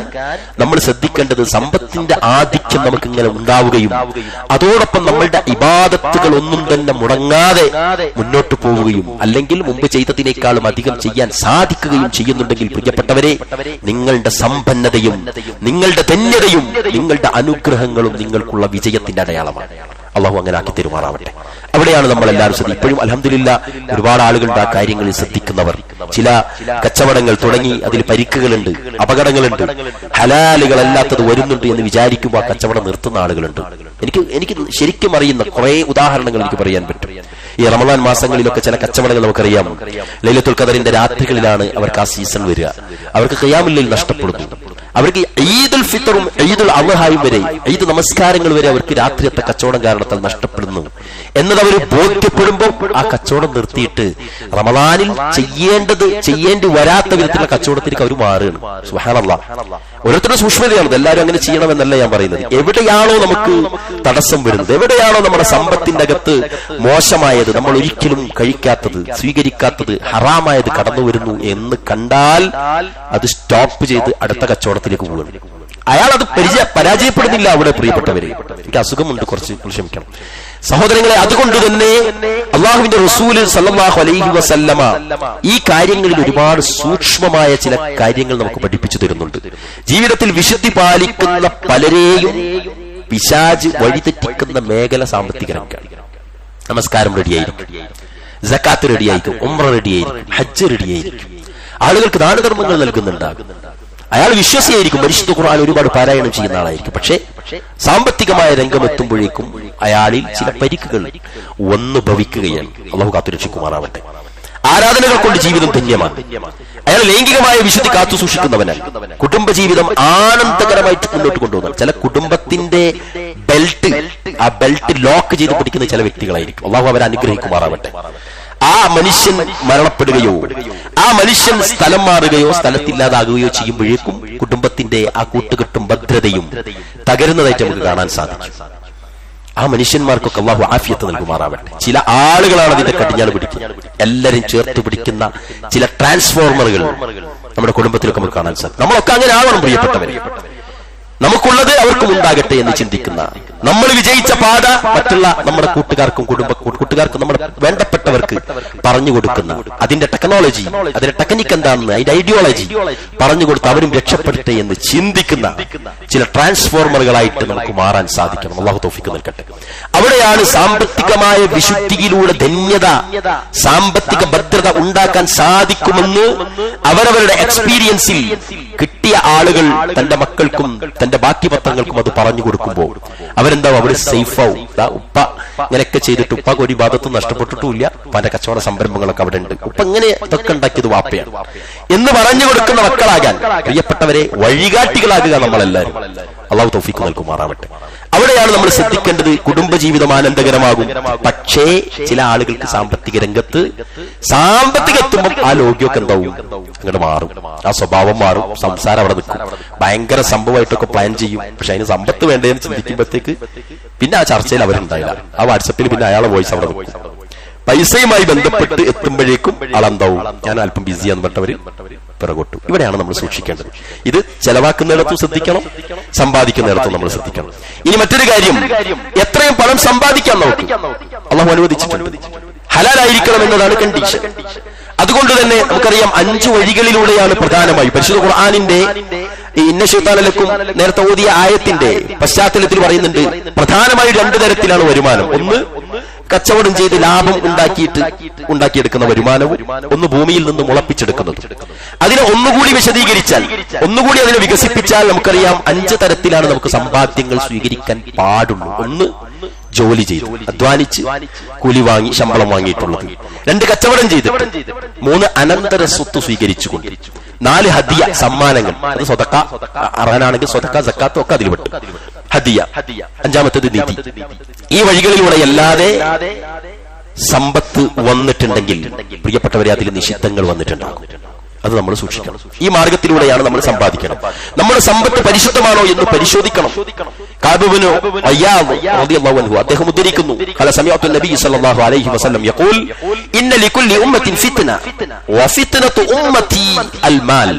നമ്മൾ ശ്രദ്ധിക്കേണ്ടത് സമ്പത്തിന്റെ ആധിക്യം നമുക്ക് ഇങ്ങനെ ഉണ്ടാവുകയും അതോടൊപ്പം നമ്മളുടെ ഇബാദത്തുകൾ ഒന്നും തന്നെ മുടങ്ങാതെ മുന്നോട്ട് പോവുകയും അല്ലെങ്കിൽ മുമ്പ് ചെയ്തതിനേക്കാളും അധികം ചെയ്യാൻ സാധിക്കുകയും ചെയ്യുന്നുണ്ടെങ്കിൽ, പ്രിയപ്പെട്ടവരെ, നിങ്ങളുടെ സമ്പന്നതയും നിങ്ങളുടെ ധന്യതയും നിങ്ങളുടെ അനുഗ്രഹങ്ങളും നിങ്ങൾക്കുള്ള വിജയത്തിന്റെ അടയാളമാണ്. അള്ളാഹു അങ്ങനെ ആക്കി തരുമാറാവട്ടെ. അവിടെയാണ് നമ്മൾ എല്ലാവരും ശ്രദ്ധിക്കും. ഇപ്പോഴും അൽഹംദുലില്ലാഹ് ഒരുപാട് ആളുകളുണ്ട് ആ കാര്യങ്ങളിൽ ശ്രദ്ധിക്കുന്നവർ. ചില കച്ചവടങ്ങൾ തുടങ്ങി അതിൽ പരിക്കുകളുണ്ട്, അപകടങ്ങളുണ്ട്, ഹലാലുകളല്ലാത്തത് വരുന്നുണ്ട് എന്ന് വിചാരിക്കുമ്പോൾ ആ കച്ചവടം നിർത്തുന്ന ആളുകളുണ്ട്. എനിക്ക് ശരിക്കും അറിയുന്ന കുറെ ഉദാഹരണങ്ങൾ എനിക്ക് പറയാൻ പറ്റും. ഈ റമദാൻ മാസങ്ങളിലൊക്കെ ചില കച്ചവടങ്ങൾ നമുക്കറിയാം. ലൈലത്തുൽ ഖദറിന്റെ രാത്രികളിലാണ് അവർക്ക് ആ സീസൺ വരിക. അവർക്ക് ഖിയാമുൽ ലൈൽ നഷ്ടപ്പെടുന്നു. അവർക്ക് ഈദുൽ ഫിത്തറും ഈദുൽ അദ്ഹായും വരെ, ഈദ് നമസ്കാരങ്ങൾ വരെ അവർക്ക് രാത്രിയത്തെ കച്ചവടം കാരണത്താൽ നഷ്ടപ്പെടുന്നു എന്നത് അവർ ബോധ്യപ്പെടുമ്പോൾ ആ കച്ചവടം നിർത്തിയിട്ട് റമദാനിൽ ചെയ്യേണ്ടി വരാത്ത വിധത്തിലുള്ള കച്ചവടത്തിലേക്ക് അവർ മാറുകയാണ്. സുബ്ഹാനല്ലാഹ്. ഓരോരുത്തരുടെ സൂക്ഷ്മതയാണ്. എല്ലാവരും അങ്ങനെ ചെയ്യണമെന്നല്ല ഞാൻ പറയുന്നത്. എവിടെയാണോ നമുക്ക് തടസ്സം വരുന്നത്, എവിടെയാണോ നമ്മുടെ സമ്പത്തിന്റെ അകത്ത് മോശമായത്, നമ്മൾ ഒരിക്കലും കഴിക്കാത്തത്, സ്വീകരിക്കാത്തത്, ഹറാമായത് കടന്നു വരുന്നു എന്ന് കണ്ടാൽ അത് സ്റ്റോപ്പ് ചെയ്ത് അടുത്ത കച്ചവടത്തിലേക്ക് പോകുന്നു. അയാൾ അത് പരാജയപ്പെടുന്നില്ല. അവിടെ പ്രിയപ്പെട്ടവരെ, എനിക്ക് അസുഖമുണ്ട്, കുറച്ച് ക്ഷമിക്കണം സഹോദരങ്ങളെ. അതുകൊണ്ട് തന്നെ അള്ളാഹുവിന്റെ റസൂൽ സല്ലല്ലാഹു അലൈഹി വസല്ലമ ഈ കാര്യങ്ങളിൽ ഒരുപാട് സൂക്ഷ്മമായ ചില കാര്യങ്ങൾ നമുക്ക് പഠിപ്പിച്ചു തരുന്നുണ്ട്. ജീവിതത്തിൽ വിശുദ്ധി പാലിക്കുന്ന പലരെയും പിശാച് വഴിതെറ്റിക്കുന്ന മേഖല സാമ്പത്തിക രംഗമാണ്. നമസ്കാരം റെഡിയായിരിക്കും, സക്കാത്ത് റെഡിയായിരിക്കും, ഉംറ റെഡിയായിരിക്കും, ഹജ്ജ് റെഡിയായിരിക്കും, ആളുകൾക്ക് ദാനധർമ്മങ്ങൾ നൽകുന്നുണ്ടാകും. അയാൾ വിശ്വസിയായിരിക്കും, പരിശുദ്ധ ഖുർആൻ ഒരുപാട് പാരായണം ചെയ്യുന്ന ആളായിരിക്കും. പക്ഷേ സാമ്പത്തികമായ രംഗമെത്തുമ്പോഴേക്കും അയാളിൽ ചില പരിക്കുകൾ വന്നു ഭവിക്കുകയാണ്. അല്ലാഹു കാത്തുരക്ഷിക്കുമാറാവട്ടെ. ആരാധനകൾ കൊണ്ട് ജീവിതം ധന്യമാണ്. അയാൾ ലൈംഗികമായ വിശുദ്ധി കാത്തു സൂക്ഷിക്കുന്നവനാണ്. കുടുംബജീവിതം ആനന്ദകരമായിട്ട് മുന്നോട്ട് കൊണ്ടുപോകുന്നത്. ചില കുടുംബത്തിന്റെ ആ ബെൽറ്റ് ലോക്ക് ചെയ്ത് പിടിക്കുന്ന ചില വ്യക്തികളായിരിക്കും. അല്ലാഹു അവരെ അനുഗ്രഹിക്കുമാറാവട്ടെ. ആ മനുഷ്യൻ മരണപ്പെടുകയോ ആ മനുഷ്യൻ സ്ഥലം മാറുകയോ സ്ഥലത്തില്ലാതാകുകയോ ചെയ്യുമ്പോഴേക്കും കുടുംബത്തിന്റെ ആ കൂട്ടുകെട്ടും ഭദ്രതയും തകരുന്നതായിട്ട് നമുക്ക് കാണാൻ സാധിക്കും. ആ മനുഷ്യന്മാർക്കൊക്കെ അല്ലാഹു ആഫിയത്ത് നൽകുമാറാവട്ടെ. ചില ആളുകളാണ് അതിന്റെ കടിഞ്ഞാണ് പിടിക്കുന്നത്. എല്ലാരും ചേർത്ത് പിടിക്കുന്ന ചില ട്രാൻസ്ഫോർമറുകൾ നമ്മുടെ കുടുംബത്തിലൊക്കെ നമുക്ക് കാണാൻ സാധിക്കും. നമ്മളൊക്കെ അങ്ങനെ ആവണം പ്രിയപ്പെട്ടവരെ. നമുക്കുള്ളത് അവർക്കും ഉണ്ടാകട്ടെ എന്ന് ചിന്തിക്കുന്ന, നമ്മൾ വിജയിച്ച പാത മറ്റുള്ള നമ്മുടെ കൂട്ടുകാർക്കും നമ്മുടെ വേണ്ടപ്പെട്ടവർക്ക് പറഞ്ഞു കൊടുക്കുന്ന, അതിന്റെ ടെക്നോളജി, അതിന്റെ ടെക്നിക്ക് എന്താണെന്ന്, അതിന്റെ ഐഡിയോളജി പറഞ്ഞു കൊടുത്ത് അവരും രക്ഷപ്പെടട്ടെ എന്ന് ചിന്തിക്കുന്ന ചില ട്രാൻസ്ഫോർമറുകളായിട്ട് നമുക്ക് മാറാൻ സാധിക്കണം. അല്ലാഹു തൗഫീഖ് നൽകട്ടെ. അവിടെയാണ് സാമ്പത്തികമായ വിശുദ്ധിയിലൂടെ ധന്യത, സാമ്പത്തിക ഭദ്രത ഉണ്ടാക്കാൻ സാധിക്കുമെന്ന് അവരവരുടെ എക്സ്പീരിയൻസിൽ കിട്ടിയ ആളുകൾ തന്റെ മക്കൾക്കും തന്റെ ബാക്കി പത്രങ്ങൾക്കും അത് പറഞ്ഞു കൊടുക്കുമ്പോൾ അവരെന്താവും, അവർ സേഫാവും. ഉപ്പ ഇങ്ങനെയൊക്കെ ചെയ്തിട്ട് ഉപ്പാക്ക് ഒരു ഭാഗത്തും നഷ്ടപ്പെട്ടിട്ടുമില്ല, ഉപ്പാന്റെ കച്ചവട സംരംഭങ്ങളൊക്കെ അവിടെ ഉണ്ട്, ഉപ്പ ഇങ്ങനെ ഇതൊക്കെ ഉണ്ടാക്കിയത് വാപ്പയാണ് എന്ന് പറഞ്ഞു കൊടുക്കുന്ന മക്കളാകാൻ, പ്രിയപ്പെട്ടവരെ, വഴികാട്ടികളാകുക നമ്മളെല്ലാവരും. അല്ലാഹു തൗഫീഖ് നൽകുമാറാവട്ടെ. അവിടെയാണ് നമ്മൾ ശ്രദ്ധിക്കേണ്ടത്. കുടുംബജീവിതം ആനന്ദകരമാകും. പക്ഷേ ചില ആളുകൾക്ക് സാമ്പത്തിക രംഗത്ത് എത്തുമ്പോൾ ആ ലോക്യമൊക്കെ എന്താവും, അങ്ങോട്ട് മാറും, ആ സ്വഭാവം മാറും, സംസാരം അവിടെ നിൽക്കും, ഭയങ്കര സംഭവമായിട്ടൊക്കെ പ്ലാൻ ചെയ്യും. പക്ഷെ അതിന് സമ്പത്ത് വേണ്ടതെന്ന് ചിന്തിക്കുമ്പോഴത്തേക്ക് പിന്നെ ആ ചർച്ചയിൽ അവരുണ്ടായില്ല. ആ വാട്സപ്പിൽ പിന്നെ അയാളെ വോയിസ് അവിടെ നിൽക്കും. പൈസയുമായി ബന്ധപ്പെട്ട് എത്തുമ്പോഴേക്കും അളന്താവും, ഞാൻ അല്പം ബിസിയാന്ന് പറഞ്ഞവര് പിറകോട്ടു. ഇവിടെയാണ് നമ്മൾ സൂക്ഷിക്കേണ്ടത്. ഇത് ചെലവാക്കുന്നിടത്തും ശ്രദ്ധിക്കണം, സമ്പാദിക്കുന്നിടത്തും നമ്മൾ ശ്രദ്ധിക്കണം. ഇനി മറ്റൊരു കാര്യം, എത്രയും പണം സമ്പാദിക്കാൻ നോക്കും. അള്ളാഹു അനുവദിച്ചിട്ടുണ്ട്, ഹലാലായിരിക്കണം എന്നതാണ് കണ്ടീഷൻ. അതുകൊണ്ട് തന്നെ നമുക്കറിയാം 5 വഴികളിലൂടെയാണ് പ്രധാനമായി പരിശുദ്ധ ഖുർആനിന്റെ ഇന്ന ശൈത്താന ലക്കും നേരത്തെ ഓതിയ ആയത്തിന്റെ പശ്ചാത്തലത്തിൽ പറയുന്നുണ്ട്. പ്രധാനമായി 2 തരത്തിലാണ് വരുമാനം. ഒന്ന് കച്ചവടം ചെയ്ത് ലാഭം ഉണ്ടാക്കിയെടുക്കുന്ന വരുമാനവും, ഒന്ന് ഭൂമിയിൽ നിന്ന് മുളപ്പിച്ചെടുക്കുന്നത്. അതിനെ ഒന്നുകൂടി വിശദീകരിച്ചാൽ, ഒന്നുകൂടി അതിനെ വികസിപ്പിച്ചാൽ നമുക്കറിയാം 5 തരത്തിലാണ് നമുക്ക് സമ്പാദ്യങ്ങൾ സ്വീകരിക്കാൻ പാടുള്ളൂ. ഒന്ന് ജോലി ചെയ്ത് അധ്വാനിച്ച് കൂലി വാങ്ങി ശമ്പളം വാങ്ങിയിട്ടുള്ളത്, 2 കച്ചവടം ചെയ്തിട്ട്, 3 അനന്തര സ്വത്ത് സ്വീകരിച്ചുകൊണ്ട്, 4 ഹദിയ സമ്മാനങ്ങൾ, അത് സ്വതക്ക അർഹനാണെങ്കിൽ സ്വതക്ക സക്കാത്തും ഒക്കെ അതിൽ പെട്ടു, ഹദിയ, 5-മത്തേത് നീതി. ഈ വഴികളിലൂടെ അല്ലാതെ സമ്പത്ത് വന്നിട്ടുണ്ടെങ്കിൽ പ്രിയപ്പെട്ടവരെ അതിൽ നിഷിദ്ധങ്ങൾ വന്നിട്ടുണ്ടാകും. അത് നമ്മൾ സൂക്ഷിക്കണം. ഈ മാർഗത്തിലൂടെയാണ് നമ്മൾ സമ്പാദിക്കണം. നമ്മുടെ സമ്പത്ത് പരിശുദ്ധമാണോ എന്ന് പരിശോധിക്കണം. കാബിബ്നു അയ്യാദ് റളിയല്ലാഹു അൻഹു അദ്ദേഹം ഉദ്ധരിക്കുന്നു, ഖല സമിഅതു നബി സല്ലല്ലാഹു അലൈഹി വസല്ലം യഖൂൽ ഇന്ന ലികുല്ലി ഉമ്മത്തിൻ ഫിത്ന വഫിത്നതു ഉമ്മത്തി അൽമാൽ.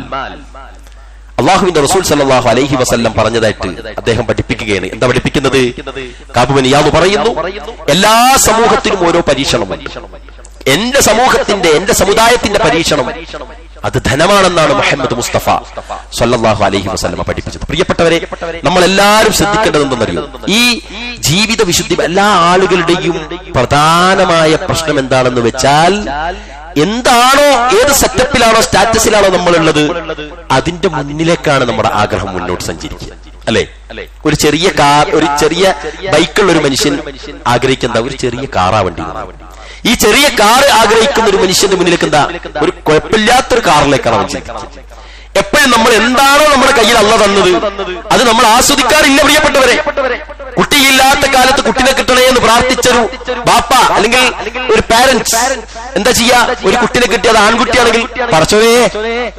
അല്ലാഹുവിന്റെ റസൂൽ സല്ലല്ലാഹു അലൈഹി വസല്ലം പറഞ്ഞതായിട്ട് അദ്ദേഹം പഠിപ്പിക്കുകയാണ്. എന്താ പഠിപ്പിക്കുന്നത്? കാബിബ്നു അയ്യാദ് പറയുന്നു, എല്ലാ സമൂഹത്തിനും ഓരോ പരീക്ഷണമുണ്ട്. എന്റെ സമൂഹത്തിന്റെ, എന്റെ സമുദായത്തിന്റെ പരീക്ഷണം അത് ധനമാണെന്നാണ് മുഹമ്മദ് മുസ്തഫ സല്ലല്ലാഹു അലൈഹി വസല്ലം പഠിപ്പിച്ചത്. പ്രിയപ്പെട്ടവരെ, നമ്മൾ എല്ലാവരും ശ്രദ്ധിക്കേണ്ടത് എന്തെന്നറിയോ? ഈ ജീവിത വിശുദ്ധി എല്ലാ ആളുകളുടെയും പ്രധാനമായ പ്രശ്നം എന്താണെന്ന് വെച്ചാൽ, എന്താണോ, ഏത് സെറ്റപ്പിലാണോ, സ്റ്റാറ്റസിലാണോ നമ്മളുള്ളത്, അതിന്റെ മുന്നിലേക്കാണ് നമ്മുടെ ആഗ്രഹം മുന്നോട്ട് സഞ്ചരിക്കുക. അല്ലെ? ഒരു ചെറിയ കാർ, ഒരു ചെറിയ ബൈക്കുള്ള ഒരു മനുഷ്യൻ ആഗ്രഹിക്കുന്ന ഒരു ചെറിയ കാറാ വണ്ടി. ഈ ചെറിയ കാറ് ആഗ്രഹിക്കുന്ന ഒരു മനുഷ്യന്റെ മുന്നിലേക്ക് എന്താ, ഒരു കുഴപ്പമില്ലാത്തൊരു കാറിലേക്കാണ് അവൻ ചിന്തിക്കുന്നത്. എപ്പോഴും നമ്മൾ എന്താണോ നമ്മുടെ കയ്യിൽ അള്ള തന്നത് അത് നമ്മൾ ആസ്വദിക്കാറില്ല പ്രിയപ്പെട്ടവരെ. കുട്ടിയില്ലാത്ത കാലത്ത് കുട്ടിനെ കിട്ടണേ എന്ന് പ്രാർത്ഥിച്ചൊരു ബാപ്പ അല്ലെങ്കിൽ ഒരു പാരന്റ്സ് എന്താ ചെയ്യാ? ഒരു കുട്ടിനെ കിട്ടിയത് ആൺകുട്ടിയാണെങ്കിൽ പറച്ചോനെ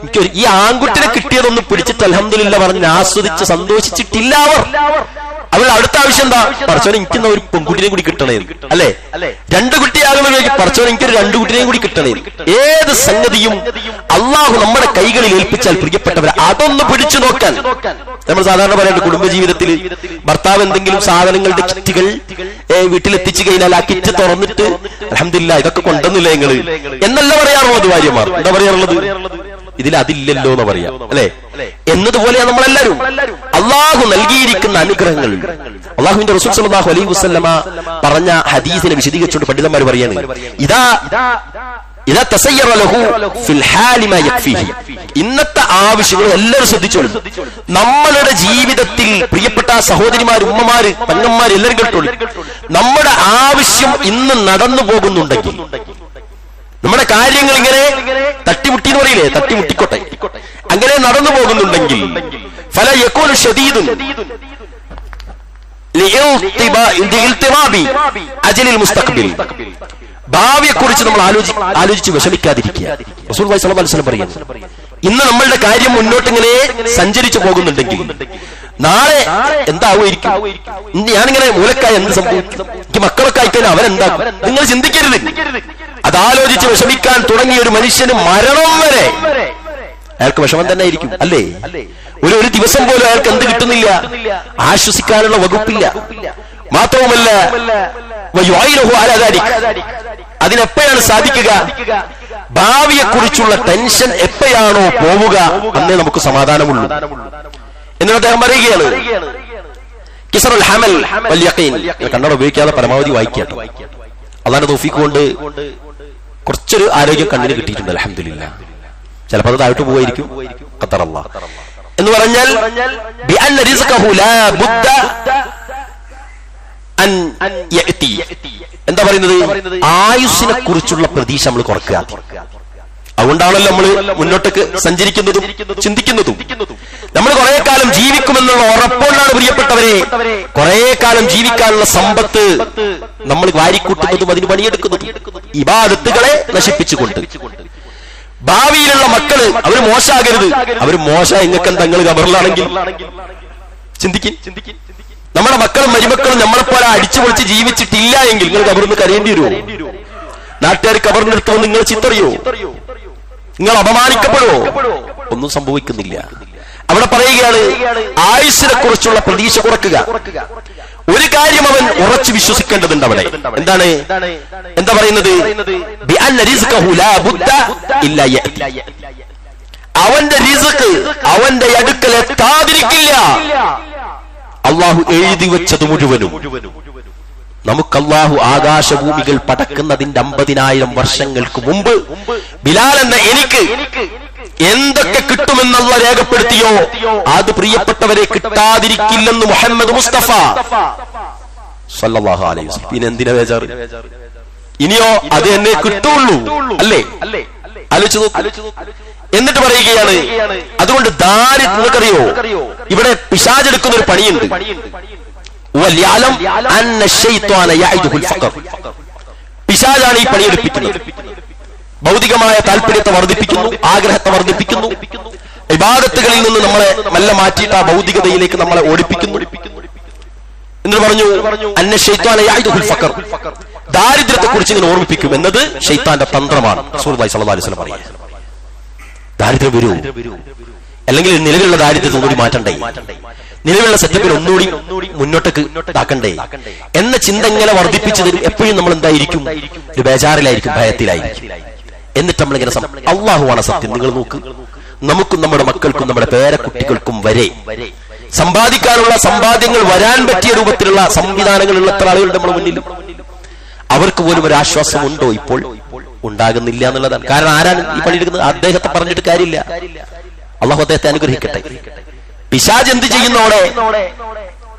എനിക്കൊരു ഈ ആൺകുട്ടിനെ കിട്ടിയതൊന്നും പിടിച്ചിട്ട് അൽഹംദുലില്ലാ പറഞ്ഞ് ആസ്വദിച്ച് സന്തോഷിച്ചിട്ടില്ല അവരുടെ അടുത്ത ആവശ്യം എന്താ? പറച്ചോനെ എനിക്കുന്ന ഒരു പെൺകുട്ടിനെ കൂടി കിട്ടണേ, അല്ലെ? 2 കുട്ടിയാകുമ്പോഴേക്ക് പറച്ചോനെ എനിക്കൊരു 2 കുട്ടിനെയും കൂടി കിട്ടണേ. ഏത് സംഗതിയും അള്ളാഹു നമ്മുടെ കൈകളിൽ ഏൽപ്പിച്ചാൽ പ്രിയപ്പെട്ടവരെ അതൊന്ന് പിടിച്ചു നോക്കാൻ. നമ്മൾ സാധാരണ പറയേണ്ട കുടുംബജീവിതത്തിൽ ഭർത്താവ് എന്തെങ്കിലും സാധനങ്ങളുടെ കിറ്റുകൾ വീട്ടിലെത്തിച്ചു കഴിഞ്ഞാൽ ആ കിറ്റ് തുറന്നിട്ട് അൽഹംദുലില്ലാ ഇതൊക്കെ കൊണ്ടുവന്നില്ലേ നിങ്ങള് എന്നല്ല പറയാറുള്ളത് ഭാര്യമാർ. എന്താ പറയാറുള്ളത്? ഇതിൽ അതില്ലല്ലോ എന്ന് പറയാം, അല്ലെ? എന്നതുപോലെയാണ് നമ്മളെല്ലാരും. അള്ളാഹു നൽകിയിരിക്കുന്ന അനുഗ്രഹങ്ങൾ, അള്ളാഹുവിന്റെ റസൂൽ സല്ലല്ലാഹു അലൈഹി വസല്ലമ പറഞ്ഞ ഹദീസിനെ വിശദീകരിച്ചുകൊണ്ട് പണ്ഡിതന്മാർ പറയാണ്, ഇദാ തസയ്യറ ലഹു ഫിൽ ഹാലി മാ യക്ഫീഹി. ഇന്നത്തെ ആവശ്യങ്ങൾ എല്ലാവരും ശ്രദ്ധിച്ചോളൂ. നമ്മളുടെ ജീവിതത്തിൽ പ്രിയപ്പെട്ട സഹോദരിമാർ, ഉമ്മമാര്, പെങ്ങന്മാർ എല്ലാവരും കേട്ടോളൂ. നമ്മുടെ ആവശ്യം ഇന്ന് നടന്നു പോകുന്നുണ്ടെങ്കിൽ, നമ്മുടെ കാര്യങ്ങൾ ഇങ്ങനെ തട്ടിമുട്ടി എന്ന് പറയില്ലേ, തട്ടിമുട്ടിക്കോട്ടെ, അങ്ങനെ നടന്നു പോകുന്നുണ്ടെങ്കിൽ ഫല യകൂനു ശദീദുൻ ലിഇൽതിറാബി അജലിൽ മുസ്തഖ്ബിൽ. ഭാവിയെക്കുറിച്ച് നമ്മൾ ആലോചിച്ച് വിഷമിക്കാതിരിക്കുക. റസൂലുള്ളാഹി സ്വല്ലല്ലാഹു അലൈഹി വസല്ലം പറയുന്നു, ഇന്ന് നമ്മളുടെ കാര്യം മുന്നോട്ട് ഇങ്ങനെ സഞ്ചരിച്ചു പോകുന്നുണ്ടെങ്കിൽ നാളെ എന്താവുമായിരിക്കും? ഞാനിങ്ങനെ മൂലക്കായ എന്ത് സംഭവിക്കും? എനിക്ക് മക്കളൊക്കെ ആയിക്കഴിഞ്ഞാൽ അവരെന്താക്കും? നിങ്ങൾ ചിന്തിക്കരുത്. അതാലോചിച്ച് വിഷമിക്കാൻ തുടങ്ങിയ ഒരു മനുഷ്യന് മരണം വരെ അയാൾക്ക് വിഷമം തന്നെ ആയിരിക്കും, അല്ലേ? ഒരു ദിവസം പോലും അയാൾക്ക് എന്ത് കിട്ടുന്നില്ല, ആശ്വസിക്കാനുള്ള വകുപ്പില്ല. മാത്രവുമല്ല അതിനെപ്പോഴാണ് സാധിക്കുക? ഭാവിയെക്കുറിച്ചുള്ള ടെൻഷൻ എപ്പോഴാണോ പോവുക അന്നേ നമുക്ക് സമാധാനമുള്ളൂ എന്ന് അദ്ദേഹം പറയുകയാണ്. കിസ്റുൽ ഹമൽ വൽ യഖീൻ. കണ്ണട ഉപയോഗിക്കാതെ പരമാവധി വായിക്കട്ടെ. അല്ലാഹുവിന്റെ തൗഫീഖ് കൊണ്ട് കുറച്ചൊരു ആരോഗ്യം കണ്ണിന് കിട്ടിയിട്ടുണ്ട് അൽഹംദുലില്ലാ. ചിലപ്പോൾ അത് താഴോട്ട് പോയിരിക്കും, ഖത്തറല്ലാഹ് എന്ന് പറഞ്ഞാൽ ബിഅന്ന റിസ്ഖഹു ലാ ബുദ്ദ അൻ യഅതി. എന്താ പറയുന്നത്? ആയുസ്സിനെ കുറിച്ചുള്ള പ്രതീക്ഷ നമ്മൾ കുറക്കുക. അതുകൊണ്ടാണല്ലോ നമ്മൾ മുന്നോട്ടേക്ക് സഞ്ചരിക്കുന്നതും ചിന്തിക്കുന്നതും. നമ്മൾ കുറെ കാലം ജീവിക്കുമെന്നുള്ള ഉറപ്പുകൊണ്ടാണ് പ്രിയപ്പെട്ടവരെ കുറെ കാലം ജീവിക്കാനുള്ള സമ്പത്ത് നമ്മൾ വാരിക്കൂട്ടുന്നതും അതിന് പണിയെടുക്കുന്നതും ഇബാദത്തുകളെ നശിപ്പിച്ചുകൊണ്ട്. ഭാവിയിലുള്ള മക്കള് അവര് മോശമാകരുത്. അവര് മോശ എങ്ങക്കെന്താ നിങ്ങൾ ഖബറിലാണെങ്കിൽ ചിന്തിക്കും. നമ്മുടെ മക്കളും മരുമക്കളും നമ്മളെപ്പോലെ അടിച്ചു പൊളിച്ച് ജീവിച്ചിട്ടില്ല എങ്കിൽ നിങ്ങൾ ഖബറിന്ന് കരയേണ്ടി വരുമോ? നാട്ടുകാർ കബറിനെടുത്തോ നിങ്ങൾ ചിത്തറിയോ? നിങ്ങൾ അപമാനിക്കപ്പെടുവോ? ഒന്നും സംഭവിക്കുന്നില്ല. അവിടെ പറയുകയാണ് ആയുസ്സിനെ കുറിച്ചുള്ള പ്രതീക്ഷ കുറക്കുക. ഒരു കാര്യം അവൻ ഉറച്ചു വിശ്വസിക്കേണ്ടതുണ്ട്. അവിടെ എന്താണ്? എന്താ പറയുന്നത്? അവന്റെ റിസ്ക് അവന്റെ അടുക്കൽ എത്താതിരിക്കില്ല. അള്ളാഹു എഴുതി വെച്ചത് മുഴുവനും. നമുക്ക് അള്ളാഹു ആകാശഭൂമികൾ പടക്കുന്നതിന്റെ 50,000 വർഷങ്ങൾക്ക് മുമ്പ് ബിലാൽ എന്ന എനിക്ക് എന്തൊക്കെ കിട്ടുമെന്നുള്ള രേഖപ്പെടുത്തിയോ അത് പ്രിയപ്പെട്ടവരെ കിട്ടാതിരിക്കില്ലെന്ന് മുഹമ്മദ് മുസ്തഫ സല്ലല്ലാഹു അലൈഹി വസല്ലം. പിന്നെ എന്തിനാ ബേജാറ്? ഇനിയോ അത് എന്നെ കിട്ടുള്ളൂ അല്ലേ? ആലോചിച്ചു നോക്കൂ. എന്നിട്ട് പറയുകയാണ് അതുകൊണ്ട് നിങ്ങൾക്കറിയോ ഇവിടെ പിശാചെടുക്കുന്ന ഒരു പണിയുണ്ട്. പിശാചാണ് ഈ പണിയെടുപ്പിക്കുന്നത്. ഭൗതികമായ താല്പര്യത്തെ വർദ്ധിപ്പിക്കുന്നു, ആഗ്രഹത്തെ വർദ്ധിപ്പിക്കുന്നു, ഇബാദത്തുകളിൽ നിന്ന് നമ്മളെ മെല്ലെ മാറ്റിയിട്ട് ആ ഭൗതികതയിലേക്ക് നമ്മളെ ഓടിപ്പിക്കുന്നു. എന്നിട്ട് പറഞ്ഞു അന്ന ശൈത്വാന യഅദുൽ ഫഖർ, ദാരിദ്ര്യത്തെ കുറിച്ച് ഇങ്ങനെ ഓർമ്മിപ്പിക്കും എന്നത് ശൈത്താന്റെ തന്ത്രമാണ്. റസൂലുള്ളാഹി സ്വല്ലല്ലാഹു അലൈഹി വസല്ലം പറയുന്നു. ദാരിദ്ര്യം വരൂ, അല്ലെങ്കിൽ നിലവിലുള്ള ദാരിദ്ര്യത്തെ കൂടി മാറ്റണ്ടേ, നിലവിലുള്ള സെറ്റപ്പിൽ ഒന്നുകൂടി മുന്നോട്ടേക്ക് ഇതാക്കണ്ടേ എന്ന ചിന്ത ഇങ്ങനെ വർദ്ധിപ്പിച്ചു തരും. എപ്പോഴും നമ്മൾ എന്തായിരിക്കും? ഒരു ബേജാറിലായിരിക്കും, ഭയത്തിലായിരിക്കും. എന്നിട്ട് നമ്മളിങ്ങനെ അള്ളാഹുവാണ് സത്യം. നിങ്ങൾ നോക്ക്, നമുക്കും നമ്മുടെ മക്കൾക്കും നമ്മുടെ പേരക്കുട്ടികൾക്കും വരെ സമ്പാദിക്കാനുള്ള സമ്പാദ്യങ്ങൾ വരാൻ പറ്റിയ രൂപത്തിലുള്ള സംവിധാനങ്ങളുള്ള എത്ര ആളുകളുടെ നമ്മുടെ മുന്നിലും. അവർക്ക് പോലും ഒരു ആശ്വാസം ഉണ്ടോ? ഇപ്പോൾ ഉണ്ടാകുന്നില്ല എന്നുള്ളതാണ്. കാരണം ആരാണ് ഈ പണിയെടുക്കുന്നത്? അദ്ദേഹത്തെ പറഞ്ഞിട്ട് കാര്യമില്ല. അള്ളാഹു അദ്ദേഹത്തെ അനുഗ്രഹിക്കട്ടെ. പിശാച് എന്ത് ചെയ്യുന്നോടെ?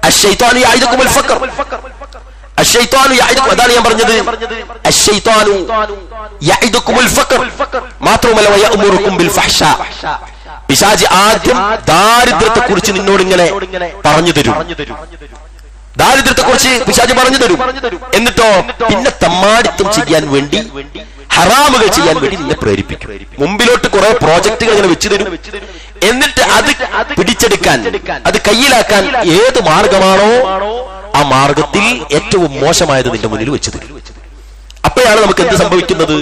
അശ്ശൈത്വാനു യഅദുകുമുൽ ഫഖർ, അശ്ശൈത്വാനു യഅദുകും, അതാണ് ഞാൻ പറഞ്ഞത്. അശ്ശൈത്വാനു യഅദുകുമുൽ ഫഖർ മാത്രമല്ല വയഅമുറുകും ബിൽ ഫഹ്ശാ. പിശാച് ആദ്യം ദാരിദ്ര്യത്തെ കുറിച്ച് നിന്നോട് ഇങ്ങനെ പറഞ്ഞു തരും. ദാരിദ്ര്യത്തെ കുറിച്ച് പിശാച് പറഞ്ഞു തരും. എന്നിട്ടോ പിന്നെ തമ്മാടിത്തം ചെയ്യാൻ വേണ്ടി, ഹറാമുകൾ ചെയ്യാൻ വേണ്ടി നിന്നെ പ്രേരിപ്പിക്കും. മുമ്പിലോട്ട് കുറെ പ്രോജക്റ്റുകൾ ഇങ്ങനെ വെച്ചു തരും. എന്നിട്ട് അത് പിടിച്ചെടുക്കാൻ, അത് കയ്യിലാക്കാൻ ഏത് മാർഗമാണോ ആ മാർഗത്തിൽ ഏറ്റവും മോശമായത് നിന്റെ മുന്നിൽ വെച്ചു തരും. അപ്പോഴാണ് നമുക്ക് എന്ത് സംഭവിക്കുന്നത്?